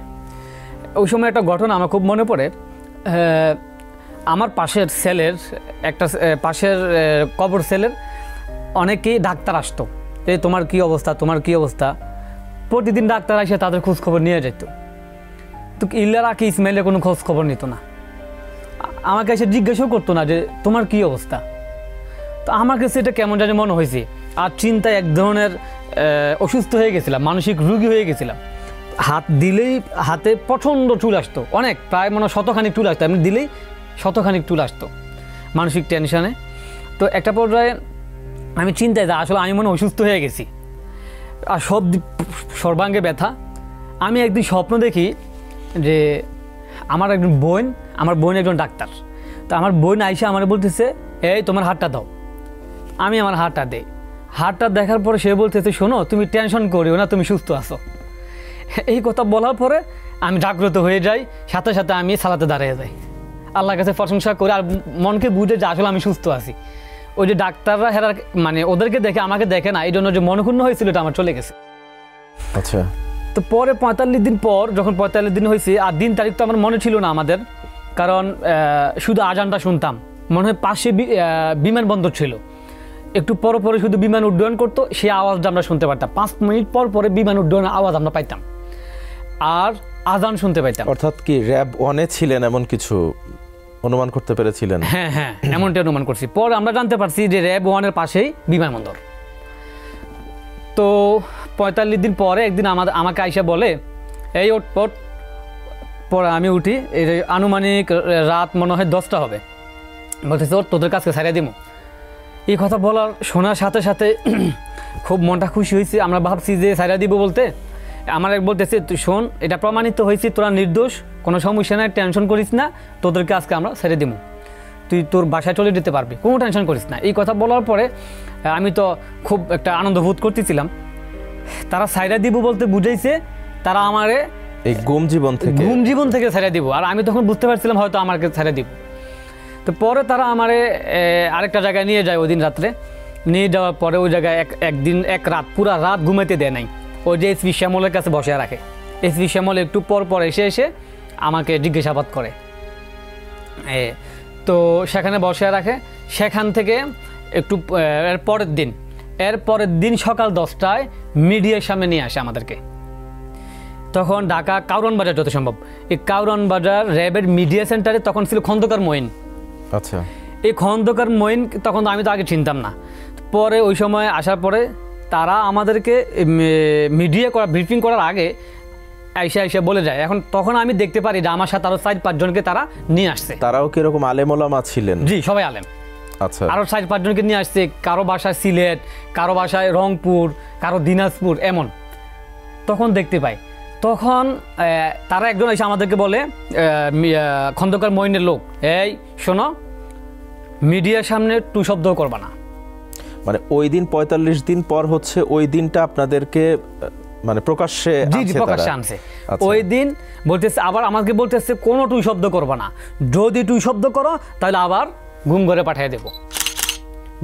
ওই সময় একটা ঘটনা আমার খুব মনে পড়ে। আমার পাশের সেলের একটা পাশের কবর সেলের অনেকেই ডাক্তার আসতো, যে তোমার কী অবস্থা, তোমার কী অবস্থা। প্রতিদিন ডাক্তার এসে তাদের খোঁজ খবর নিয়ে যেত। তো রাকি ইসমাইলের কোনো খোঁজ খবর নিত না, আমাকে এসে জিজ্ঞাসাও করতো না যে তোমার কী অবস্থা। তো আমার কাছে এটা কেমন জানি মনে হয়েছে, আর চিন্তায় এক ধরনের অসুস্থ হয়ে গেছিলাম, মানসিক রোগী হয়ে গেছিলাম। হাত দিলেই হাতে প্রচণ্ড চুল আসতো, অনেক, প্রায় মনে হয় 100খানিক চুল আসতো, এমনি দিলেই 100খানিক চুল আসতো মানসিক টেনশনে। তো একটা পর্যায়ে আমি চিন্তায় যা আসলে আমি মনে অসুস্থ হয়ে গেছি, আর সর্বাঙ্গে ব্যথা। আমি একদিন স্বপ্ন দেখি যে আমার বোন একজন ডাক্তার। তো আমার বোন আইসা আমার বলতেছে, এই তোমার হাতটা দাও। আমি আমার হাতটা দেই। হাতটা দেখার পরে সে বলতেছে, শোনো তুমি টেনশন করিও না, তুমি সুস্থ আছো। এই কথা বলার পরে আমি জাগ্রত হয়ে যাই, সাথে সাথে আমি সালাতে দাঁড়িয়ে যাই, আল্লাহর কাছে প্রশংসা করি, আর মনকে বুঝে যে আসলে আমি সুস্থ আছি। ওই যে ডাক্তাররা হেরা মানে ওদেরকে দেখে আমাকে দেখে না, এই জন্য যে মনক্ষুণ্ণ হয়েছিল এটা আমার চলে গেছে। আচ্ছা, তো পরে ৪৫ দিন পর যখন ৪৫ দিন হয়েছে, আর দিন তারিখ তো আমার মনে ছিল না আমাদের, কারণ শুধু আজানটা শুনতাম। মনে হয় পাশে বিমানবন্দর ছিল, একটু পরে পরে শুধু বিমান উড্ডয়ন করতো, সেই আওয়াজটা আমরা শুনতে পারতাম। 5 মিনিট পর পরে বিমান উড্ডয়নের আওয়াজ আমরা পাইতাম, আর আজান শুনতে পাইতাম। অর্থাৎ কি র‍্যাব 1-এ ছিলেন এমন কিছু অনুমান করতে পেরেছিলেন? হ্যাঁ হ্যাঁ, এমনটা অনুমান করছি। পরে আমরা জানতে পারছি যে র‍্যাব 1-এর পাশেই বিমানবন্দর। তো ৪৫ দিন পরে একদিন আমাকে আইসা বলে, এই ওঠ। পরে আমি উঠি, এই আনুমানিক রাত মনে হয় 10টা হবে। বলতেছে, ওর তোদের কাছে ছাড়িয়ে দিব। এই কথা বলার শোনার সাথে সাথে খুব মনটা খুশি হয়েছে। আমরা ভাবছি যে সাইরা দিব বলতে, আমার এক বলতেছে তুই শোন, এটা প্রমাণিত হয়েছে তোরা নির্দোষ, কোনো সমস্যা নাই, টেনশন করিস না, তোদেরকে আজকে আমরা ছেড়ে দিব, তুই তোর বাসায় চলে যেতে পারবি, কোনো টেনশন করিস না। এই কথা বলার পরে আমি তো খুব একটা আনন্দ বোধ করতেছিলাম। তারা সাইরা দিব বলতে বুঝাইছে তারা আমারে এই গুম জীবন থেকে ছেড়ে দিব, আর আমি তখন বুঝতে পারছিলাম হয়তো আমাকে ছেড়ে দিব। তো পরে তারা আমারে আরেকটা জায়গায় নিয়ে যায়, ওই দিন রাত্রে নিয়ে যাওয়ার পরে ওই জায়গায় একদিন এক রাত পুরা রাত ঘুমাইতে দেয় নাই। ওই যে এসপি শ্যামলের কাছে বসে রাখে, এসপি শ্যামল একটু পর পর এসে আমাকে জিজ্ঞাসাবাদ করে। তো সেখানে বসে রাখে, সেখান থেকে একটু এর পরের দিন সকাল 10টায় মিডিয়ার সামনে নিয়ে আসে আমাদেরকে। তখন ঢাকা কাউরান বাজার, যত সম্ভব এই কাউরান বাজার র্যাবের মিডিয়া সেন্টারে তখন ছিল খন্দকার মঈন। আচ্ছা, এই খন্দকার মঈন তখন আমি তো আগে চিনতাম না। পরে ওই সময় আসার পরে তারা আমাদেরকে মিডিয়া ব্রিফিং করার আগে আইসা বলে যায়। এখন তখন আমি দেখতে পারি যে আমার সাথে আরো 4-5 জনকে তারা নিয়ে আসছে। তারাও কিরকম আলেম ওলামা ছিলেন? জি, সবাই আলেম। আচ্ছা, আরো 4-5 জনকে নিয়ে আসছে, কারো বাসায় সিলেট, কারো বাসায় রংপুর, কারো দিনাজপুর, এমন। তখন দেখতে পাই, তখন তারা একজন এসে আমাদেরকে বলে, খন্দকার মঈনের লোক, এই শোনো, মিডিয়ার সামনে টু শব্দ করবা না। মানে ওই দিন 45 দিন পর হচ্ছে ওই দিনটা আপনাদেরকে মানে প্রকাশ্যে আনছে। ওই দিন বলতেছে, আবার আমাকে বলতেছে কোনো টুই শব্দ করবা না, যদি টুই শব্দ করো তাহলে আবার গুম ঘরে পাঠিয়ে দেব,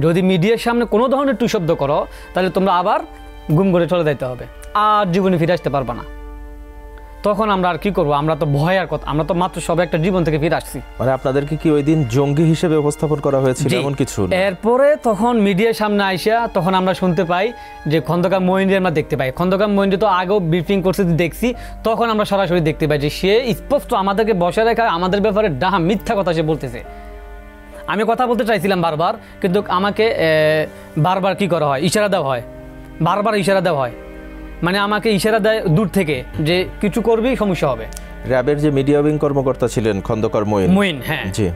যদি মিডিয়ার সামনে কোনো ধরনের টুই শব্দ করো তাহলে তোমরা আবার গুম ঘরে চলে যেতে হবে, আর জীবনে ফিরে আসতে পারবা না। তখন আমরা আর কি করবো, আমরা তো ভয়ের কথা, আমরা তো মাত্র সবে একটা জীবন থেকে ফিরে আসছি। মানে আপনাদেরকে কি ওই দিন জঙ্গি হিসেবে উপস্থাপন করা হয়েছিল এমন কিছু? এরপরে তখন মিডিয়ার সামনে আইসা তখন আমরা শুনতে পাই যে খন্দকার মঈনকে আমরা দেখতে পাই। খন্দকার মঈন তো আগেও ব্রিফিং করতে দেখছি, তখন আমরা সরাসরি দেখতে পাই যে সে স্পষ্ট আমাদেরকে বসে রেখা আমাদের ব্যাপারে ডাহা মিথ্যা কথা সে বলতেছে। আমি কথা বলতে চাইছিলাম বারবার, কিন্তু আমাকে বারবার কি করা হয়, ইশারা দেওয়া হয়, বারবার ইশারা দেওয়া হয়, মানে আমাকে ইশারা দেয় দূর থেকে যে কিছু করবি সমস্যা হবে। র্যাবের যে মিডিয়া উইং কর্মকর্তা ছিলেন খন্দকার মঈন, হ্যাঁ জি,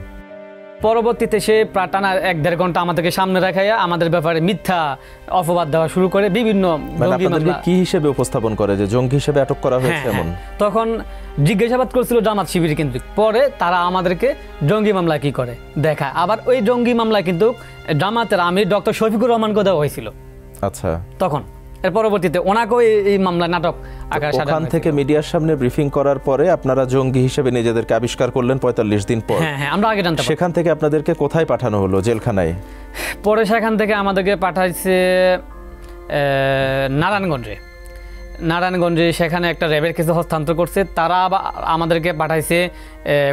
পরবর্তীতে সে প্রায় টানা 1-1.5 ঘন্টা আমাদেরকে সামনে রাখাইয়া আমাদের ব্যাপারে মিথ্যা অপবাদ দেওয়া শুরু করে, বিভিন্ন কি হিসেবে উপস্থাপন করে যে জঙ্গি হিসেবে আটক করা হয়েছে এমন। তখন জিজ্ঞাসাবাদ করছিল জামাত শিবির, কিন্তু পরে তারা আমাদেরকে জঙ্গি মামলা কি করে দেখায়। আবার ওই জঙ্গি মামলায় কিন্তু জামাতের আমির ডক্টর শফিকুর রহমানকে দেওয়া হয়েছিল। আচ্ছা, তখন এর পরবর্তীতে ওনাকেও এই মামলা নাটক আকারে সাজানো। ওখান থেকে মিডিয়ার সামনে ব্রিফিং করার পরে আপনারা জঙ্গি হিসেবে নিজেদেরকে আবিষ্কার করলেন 45 দিন পর। হ্যাঁ, আমরা আগে জানতাম। সেখান থেকে আপনাদেরকে কোথায় পাঠানো হলো? জেলখানায়? পরে সেখান থেকে আমাদেরকে পাঠাইছে নারায়ণগঞ্জে, সেখানে একটা র্যাবের কাছে হস্তান্তর করছে। তারা আমাদেরকে পাঠাইছে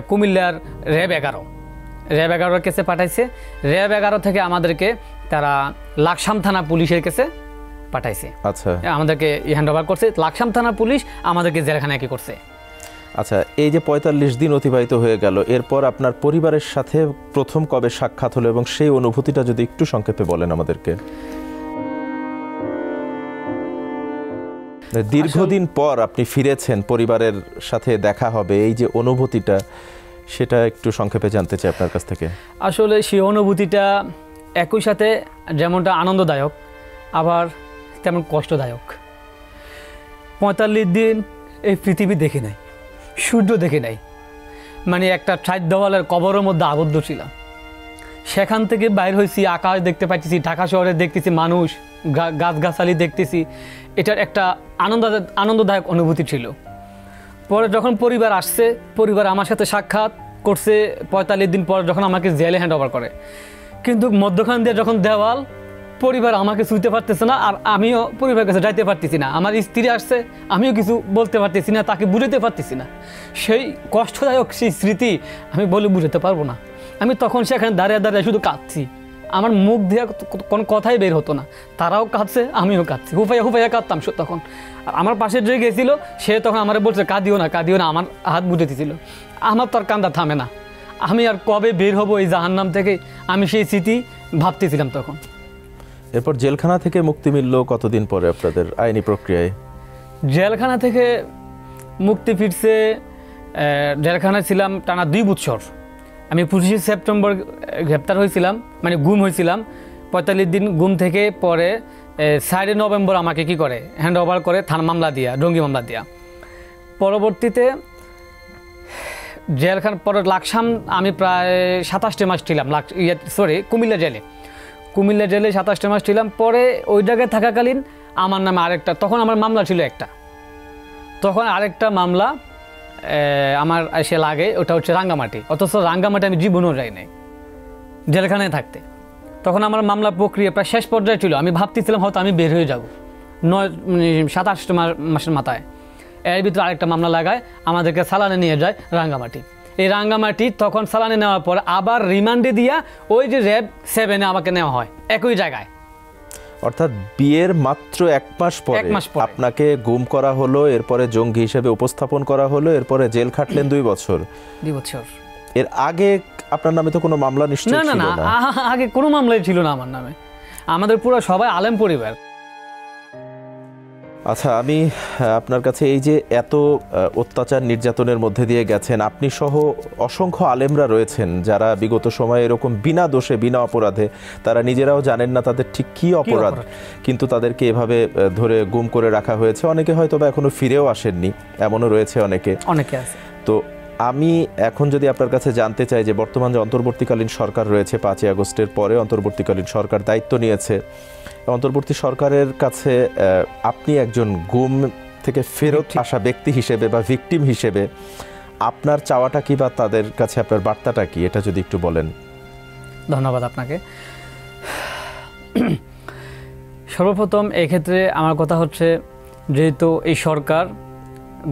কুমিল্লার র্যাব 11 কাছে পাঠাইছে। র্যাব 11 থেকে আমাদেরকে তারা লাকসাম থানা পুলিশের কাছে পাঠাইছে। আচ্ছা, আমাদেরকে হ্যান্ড ওভার করছে লাকসাম থানা পুলিশ, আমাদেরকে জেলখানায় কি করছে। আচ্ছা, এই যে 45 দিন অতিবাহিত হয়ে গেল, এরপর আপনার পরিবারের সাথে প্রথম কবে সাক্ষাৎ হলো এবং সেই অনুভূতিটা যদি একটু সংক্ষেপে বলেন আমাদেরকে। দীর্ঘদিন পর আপনি ফিরেছেন, পরিবারের সাথে দেখা হবে, এই যে অনুভূতিটা, সেটা একটু সংক্ষেপে জানতে চাই আপনার কাছ থেকে। আসলে সেই অনুভূতিটা একই সাথে যেমনটা আনন্দদায়ক, আবার তেমন কষ্টদায়ক। 45 দিন এই পৃথিবী দেখে নাই, সূর্য দেখে নাই, মানে একটা 4 দেওয়ালের কবরের মধ্যে আবদ্ধ ছিলাম। সেখান থেকে বাইর হয়েছি, আকাশ দেখতে পাইতেছি, ঢাকা শহরে দেখতেছি মানুষ, গাছগাছালি দেখতেছি, এটার একটা আনন্দদায়ক অনুভূতি ছিল। পরে যখন পরিবার আসছে, পরিবার আমার সাথে সাক্ষাৎ করছে 45 দিন পর, যখন আমাকে জেলে হ্যান্ড ওভার করে, কিন্তু মধ্যখান দিয়ে যখন দেওয়াল, পরিবার আমাকে ছুঁতে পারতেছে না, আর আমিও পরিবারের কাছে যাইতে পারতেছি না। আমার স্ত্রী আসছে, আমিও কিছু বলতে পারতেছি না, তাকে বুঝাতে পারতেছি না। সেই কষ্টদায়ক সেই স্মৃতি আমি বলে বুঝাতে পারবো না। আমি তখন সেখানে দাঁড়িয়ে শুধু কাঁদছি, আমার মুখ দিয়ে কোনো কথাই বের হতো না। তারাও কাঁদছে, আমিও কাঁদছি, হুফাইয়া কাঁদতাম তখন। আর আমার পাশে যে গেছিল সে তখন আমার বলছে কাঁদিও না, আমার হাত বুঝে দিছিল। আমার তো আর কান্দা থামে না, আমি আর কবে বের হবো এই জাহান্নাম থেকে, আমি সেই স্মৃতি ভাবতেছিলাম তখন। এরপর জেলখানা থেকে মুক্তি মিলল কতদিন পরে আপনাদের আইনি প্রক্রিয়ায়? জেলখানা থেকে মুক্তি ফিরছে, জেলখানায় ছিলাম টানা 2 বছর। আমি 25 সেপ্টেম্বর গ্রেপ্তার হয়েছিলাম, মানে গুম হয়েছিলাম। 45 দিন গুম থেকে পরে 4 নভেম্বর আমাকে কি করে হ্যান্ড ওভার করে থানা মামলা দিয়া, জঙ্গি মামলা দিয়া। পরবর্তীতে জেলখান পরে লাকসাম আমি প্রায় 27 মাস ছিলাম, কুমিল্লা জেলে 27 মাস ছিলাম। পরে ওই জায়গায় থাকাকালীন আমার নামে আরেকটা, তখন আমার মামলা ছিল একটা, তখন আরেকটা মামলা আমার এসে লাগে, ওটা হচ্ছে রাঙ্গামাটি। অথচ রাঙ্গামাটি আমি জীবনও যাই নাই জেলখানায় থাকতে। তখন আমার মামলা প্রক্রিয়া প্রায় শেষ পর্যায়ে ছিল। আমি ভাবতেছিলাম হয়তো আমি বের হয়ে যাব 27 মাসের মাথায়। এর ভিতরে আরেকটা মামলা লাগায়, আমাদেরকে সালানে নিয়ে যায় রাঙ্গামাটি। এই রাঙ্গামাটি তখন সালানে নেওয়ার পর আবার রিমান্ডে দিয়া ওই যে র্যাব 7-এ আমাকে নেওয়া হয় একই জায়গায়। অর্থাৎ বিয়ের মাত্র 1 মাস পরে আপনাকে গুম করা হলো, এরপরে জঙ্গি হিসেবে উপস্থাপন করা হলো, এরপরে জেল খাটলেন 2 বছর। 2 বছর। এর আগে আপনার নামে তো কোনো মামলা নিশ্চয়ই ছিল না? না, আগে কোনো মামলাই ছিল না আমার নামে। আমাদের পুরো সবাই আলেম পরিবার। আচ্ছা, আমি আপনার কাছে এই যে এত অত্যাচার নির্যাতনের মধ্যে দিয়ে গেছেন, আপনি সহ অসংখ্য আলেমরা রয়েছেন যারা বিগত সময়ে এরকম বিনা দোষে বিনা অপরাধে, তারা নিজেরাও জানেন না তাদের ঠিক কী অপরাধ, কিন্তু তাদেরকে এভাবে ধরে গুম করে রাখা হয়েছে। অনেকে হয়তো বা এখনো ফিরেও আসেননি, এমনও রয়েছে অনেকে আছে। তো আমি এখন যদি আপনার কাছে জানতে চাই যে বর্তমান যে অন্তর্বর্তীকালীন সরকার রয়েছে, 5ই আগস্টের পরে অন্তর্বর্তীকালীন সরকার দায়িত্ব নিয়েছে, অন্তর্বর্তী সরকারের কাছে আপনি একজন গুম থেকে ফেরত আসা ব্যক্তি হিসেবে বা ভিকটিম হিসেবে আপনার চাওয়াটা কি বা তাদের কাছে আপনার বার্তাটা কি, এটা যদি একটু বলেন। ধন্যবাদ আপনাকে। সর্বপ্রথম এক্ষেত্রে আমার কথা হচ্ছে, যেহেতু এই সরকার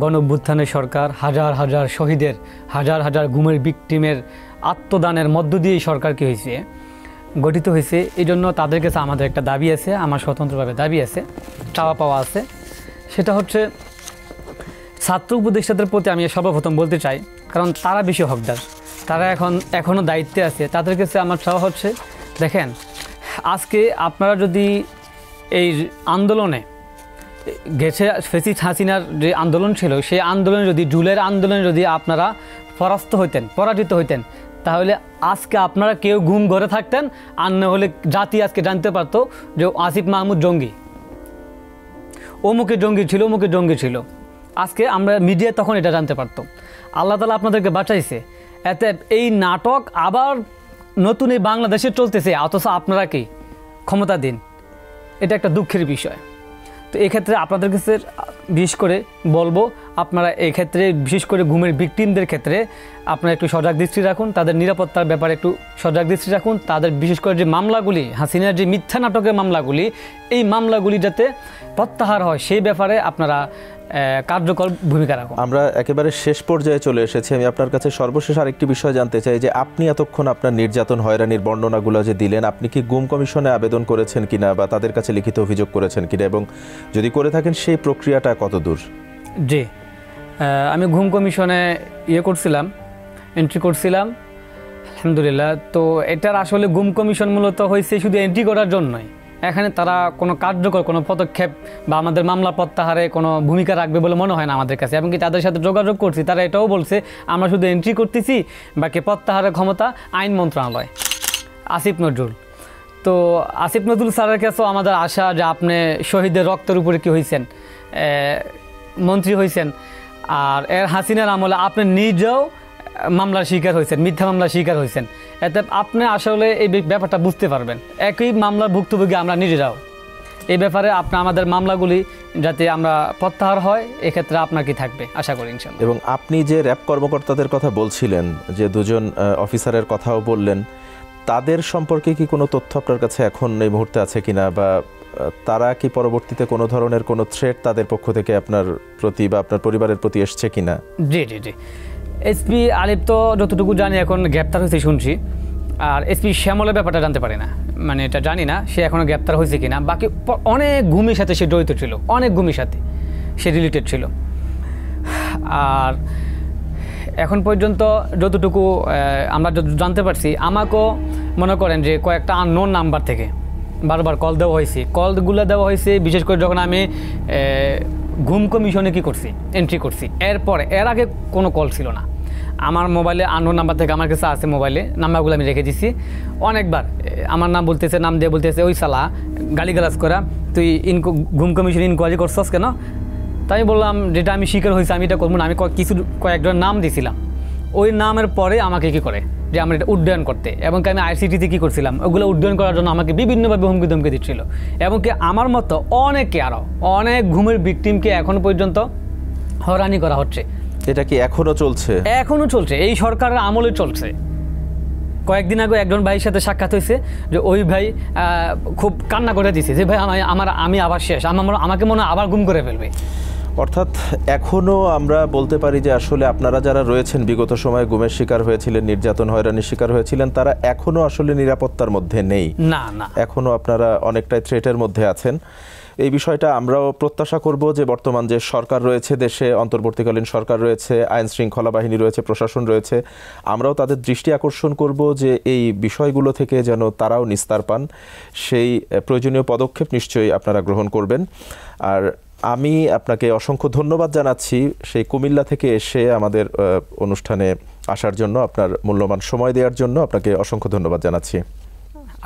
গণঅভ্যুত্থানের সরকার, হাজার হাজার শহীদের, হাজার হাজার গুমের ভিকটিমের আত্মদানের মধ্য দিয়ে এই সরকার কি হয়েছে, গঠিত হয়েছে। এই জন্য তাদের কাছে আমাদের একটা দাবি আছে, আমার স্বতন্ত্রভাবে দাবি আছে, চাওয়া পাওয়া আছে। সেটা হচ্ছে ছাত্র উপদেষ্টাদের প্রতি আমি সর্বপ্রথম বলতে চাই, কারণ তারা বেশি হকদার, তারা এখনও দায়িত্বে আছে। তাদের কাছে আমার চাওয়া হচ্ছে, দেখেন আজকে আপনারা যদি এই আন্দোলনে গেছে, ফ্যাসিস্ট হাসিনার যে আন্দোলন ছিল, সেই আন্দোলনে যদি, জুলাইয়ের আন্দোলনে যদি আপনারা পরাজিত হইতেন, তাহলে আজকে আপনারা কেউ ঘুম ঘরে থাকতেন, আর না হলে জাতি আজকে জানতে পারতো যে আসিফ মাহমুদ জঙ্গি, অমুকে জঙ্গি ছিল। আজকে আমরা মিডিয়া তখন এটা জানতে পারতো। আল্লাহ তাআলা আপনাদেরকে বাঁচাইছে। এতে এই নাটক আবার নতুন এই বাংলাদেশে চলতেছে, অথচ আপনারা কি ক্ষমতা দিন, এটা একটা দুঃখের বিষয়। তো এক্ষেত্রে আপনাদের কাছে বিশেষ করে বলবো, আপনারা এক্ষেত্রে বিশেষ করে ঘুমের ভিকটিমদের ক্ষেত্রে আপনারা একটু সজাগ দৃষ্টি রাখুন, তাদের নিরাপত্তার ব্যাপারে একটু সজাগ দৃষ্টি রাখুন। তাদের বিশেষ করে যে মামলাগুলি, হাসিনার যে মিথ্যা নাটকের মামলাগুলি, এই মামলাগুলি যাতে প্রত্যাহার হয় সেই ব্যাপারে আপনারা কার্যকর ভূমিকা রাখুন। আমরা একেবারে শেষ পর্যায়ে চলে এসেছি। আমি আপনার কাছে সর্বশেষ আরেকটি বিষয় জানতে চাই যে আপনি এতক্ষণ আপনার নির্যাতন হয়রানির বর্ণনাগুলো যে দিলেন, আপনি কি গুম কমিশনে আবেদন করেছেন কিনা বা তাদের কাছে লিখিত অভিযোগ করেছেন কিনা, এবং যদি করে থাকেন সেই প্রক্রিয়াটা কত দূর? জি, আমি গুম কমিশনে এন্ট্রি করছিলাম, আলহামদুলিল্লাহ। তো এটার আসলে গুম কমিশন মূলত হয়েছে শুধু এন্ট্রি করার জন্যই। এখানে তারা কোনো কার্যকর কোনো পদক্ষেপ বা আমাদের মামলা প্রত্যাহারে কোনো ভূমিকা রাখবে বলে মনে হয় না আমাদের কাছে। এমনকি তাদের সাথে যোগাযোগ করছি, তারা এটাও বলছে আমরা শুধু এন্ট্রি করতেছি, বাকি প্রত্যাহারের ক্ষমতা আইন মন্ত্রণালয়, আসিফ নজরুল। তো আসিফ নজরুল স্যারের কাছেও আমাদের আশা যে আপনি শহীদের রক্তের উপরে কি হয়েছেন, মন্ত্রী হয়েছেন, আর হাসিনার আমলে আপনি নিজেও মামলার শিকার হয়েছেন, মিথ্যা মামলার শিকার হয়েছেন। এতে আপনি আসলে এই ব্যাপারটা বুঝতে পারবেন। একই মামলার ভুক্তভোগী আমরা নিজেরাও। এই ব্যাপারে আমাদের মামলাগুলি যাতে আমরা প্রত্যাহার হয়, এক্ষেত্রে আপনার কি থাকবে আশা করি ইনশাআল্লাহ। এবং আপনি যে র্যাব কর্মকর্তাদের কথা বলছিলেন, যে 2 জন অফিসারের কথাও বললেন, তাদের সম্পর্কে কি কোনো তথ্য আপনার কাছে এখন এই মুহূর্তে আছে কিনা, বা তারা কি পরবর্তীতে কোনো ধরনের কোনো থ্রেট তাদের পক্ষ থেকে আপনার প্রতি বা আপনার পরিবারের প্রতি এসছে কিনা? জি, এসপি আলিফ তো যতটুকু জানি এখন গ্রেপ্তার হয়েছে শুনছি, আর এসপি শ্যামলের ব্যাপারটা জানতে পারি না, মানে এটা জানি না সে এখনও গ্রেপ্তার হয়েছে কিনা। বাকি অনেক গুমির সাথে সে জড়িত ছিল, অনেক গুমির সাথে সে রিলেটেড ছিল। আর এখন পর্যন্ত যতটুকু আমরা জানতে পারছি, আমাকেও মনে করেন যে কয়েকটা আননোন নাম্বার থেকে বারবার কল দেওয়া হয়েছে। কলগুলো দেওয়া হয়েছে বিশেষ করে যখন আমি গুম কমিশনে এন্ট্রি করছি, এর আগে কোনো কল ছিল না। আমার মোবাইলে আননোন নাম্বার থেকে আমার কাছে আছে মোবাইলে নাম্বারগুলো আমি রেখে দিছি অনেকবার আমার নাম বলতেছে নাম দিয়ে বলতেছে ওই সালা গালিগালাজ করা তুই ঘুম কমিশন ইনকোয়ারি করছস কেন তাই আমি বললাম যেটা আমি শিকার হয়েছি আমি এটা করবো না আমি কয়েকজনের নাম দিয়েছিলাম ওই নামের পরে আমাকে কী করে যে আমরা এটা উড্ডয়ন করতে এবং আমি আইসিটিতে কী করছিলাম ওগুলো উড্ডয়ন করার জন্য আমাকে বিভিন্নভাবে হুমকি ধমকি দিচ্ছিল এবং কি আমার মতো অনেকে আরও অনেক ঘুমের ভিকটিমকে এখন পর্যন্ত হয়রানি করা হচ্ছে। এটা কি এখনো চলছে? এখনো চলছে, এই সরকারের আমলে চলছে। কয়েকদিন আগে একজন ভাইয়ের সাথে সাক্ষাৎ হয়েছে যে ওই ভাই খুব কান্না করে দিছে যে ভাই আমি আবার শেষ, আমাকে মনে হয় আবার গুম করে ফেলবে। অর্থাৎ এখনো আমরা বলতে পারি যে আসলে আপনারা যারা রয়েছেন বিগত সময়ে গুমের শিকার হয়েছিলেন, নির্যাতন হয়রানির শিকার হয়েছিলেন, তারা এখনো আসলে নিরাপত্তার মধ্যে নেই। না না, এখনো আপনারা অনেকটাই থ্রেটের মধ্যে আছেন। এই বিষয়টা আমরাও প্রত্যাশা করব যে বর্তমান যে সরকার রয়েছে দেশে, অন্তর্বর্তীকালীন সরকার রয়েছে, আইন শৃঙ্খলা বাহিনী রয়েছে, প্রশাসন রয়েছে, আমরাও তাদের দৃষ্টি আকর্ষণ করব যে এই বিষয়গুলো থেকে যেন তারাও নিস্তার পান। সেই প্রয়োজনীয় পদক্ষেপ নিশ্চয়ই আপনারা গ্রহণ করবেন। আর আমি আপনাকে অসংখ্য ধন্যবাদ জানাচ্ছি সেই কুমিল্লা থেকে এসে আমাদের অনুষ্ঠানে আসার জন্য, আপনার মূল্যবান সময় দেওয়ার জন্য আপনাকে অসংখ্য ধন্যবাদ জানাচ্ছি।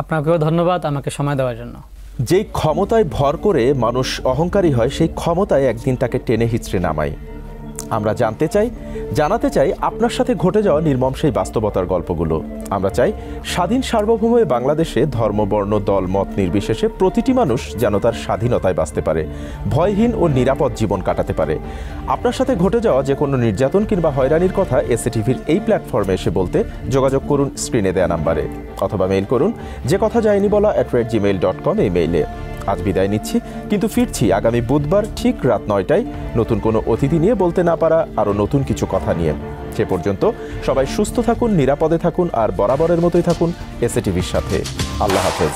আপনাকেও ধন্যবাদ আমাকে সময় দেওয়ার জন্য। যেই ক্ষমতায় ভর করে মানুষ অহংকারী হয়, সেই ক্ষমতায় একদিন তাকে টেনে হিচড়ে নামায়। আমরা জানাতে চাই আপনার সাথে ঘটে যাওয়া নির্মম সেই বাস্তবতার গল্পগুলো। আমরা চাই স্বাধীন সার্বভৌম বাংলাদেশে ধর্ম, বর্ণ, দল, মত নির্বিশেষে প্রতিটি মানুষ যেন তার স্বাধীনতায় বাঁচতে পারে, ভয়হীন ও নিরাপদ জীবন কাটাতে পারে। আপনার সাথে ঘটে যাওয়া যে কোনো নির্যাতন কিংবা হয়রানির কথা এসএটিভির এই প্ল্যাটফর্মে এসে বলতে যোগাযোগ করুন স্ক্রিনে দেয়া নাম্বারে, অথবা মেইল করুন যে কথা যায়নি বলা @gmail.com এই মেইলে। আজ বিদায় নিচ্ছি, কিন্তু ফিরছি আগামী বুধবার ঠিক রাত 9টায় নতুন কোনো অতিথি নিয়ে, বলতে না পারা আরও নতুন কিছু কথা নিয়ে। সে পর্যন্ত সবাই সুস্থ থাকুন, নিরাপদে থাকুন আর বরাবরের মতোই থাকুন এসএটিভির সাথে। আল্লাহ হাফেজ।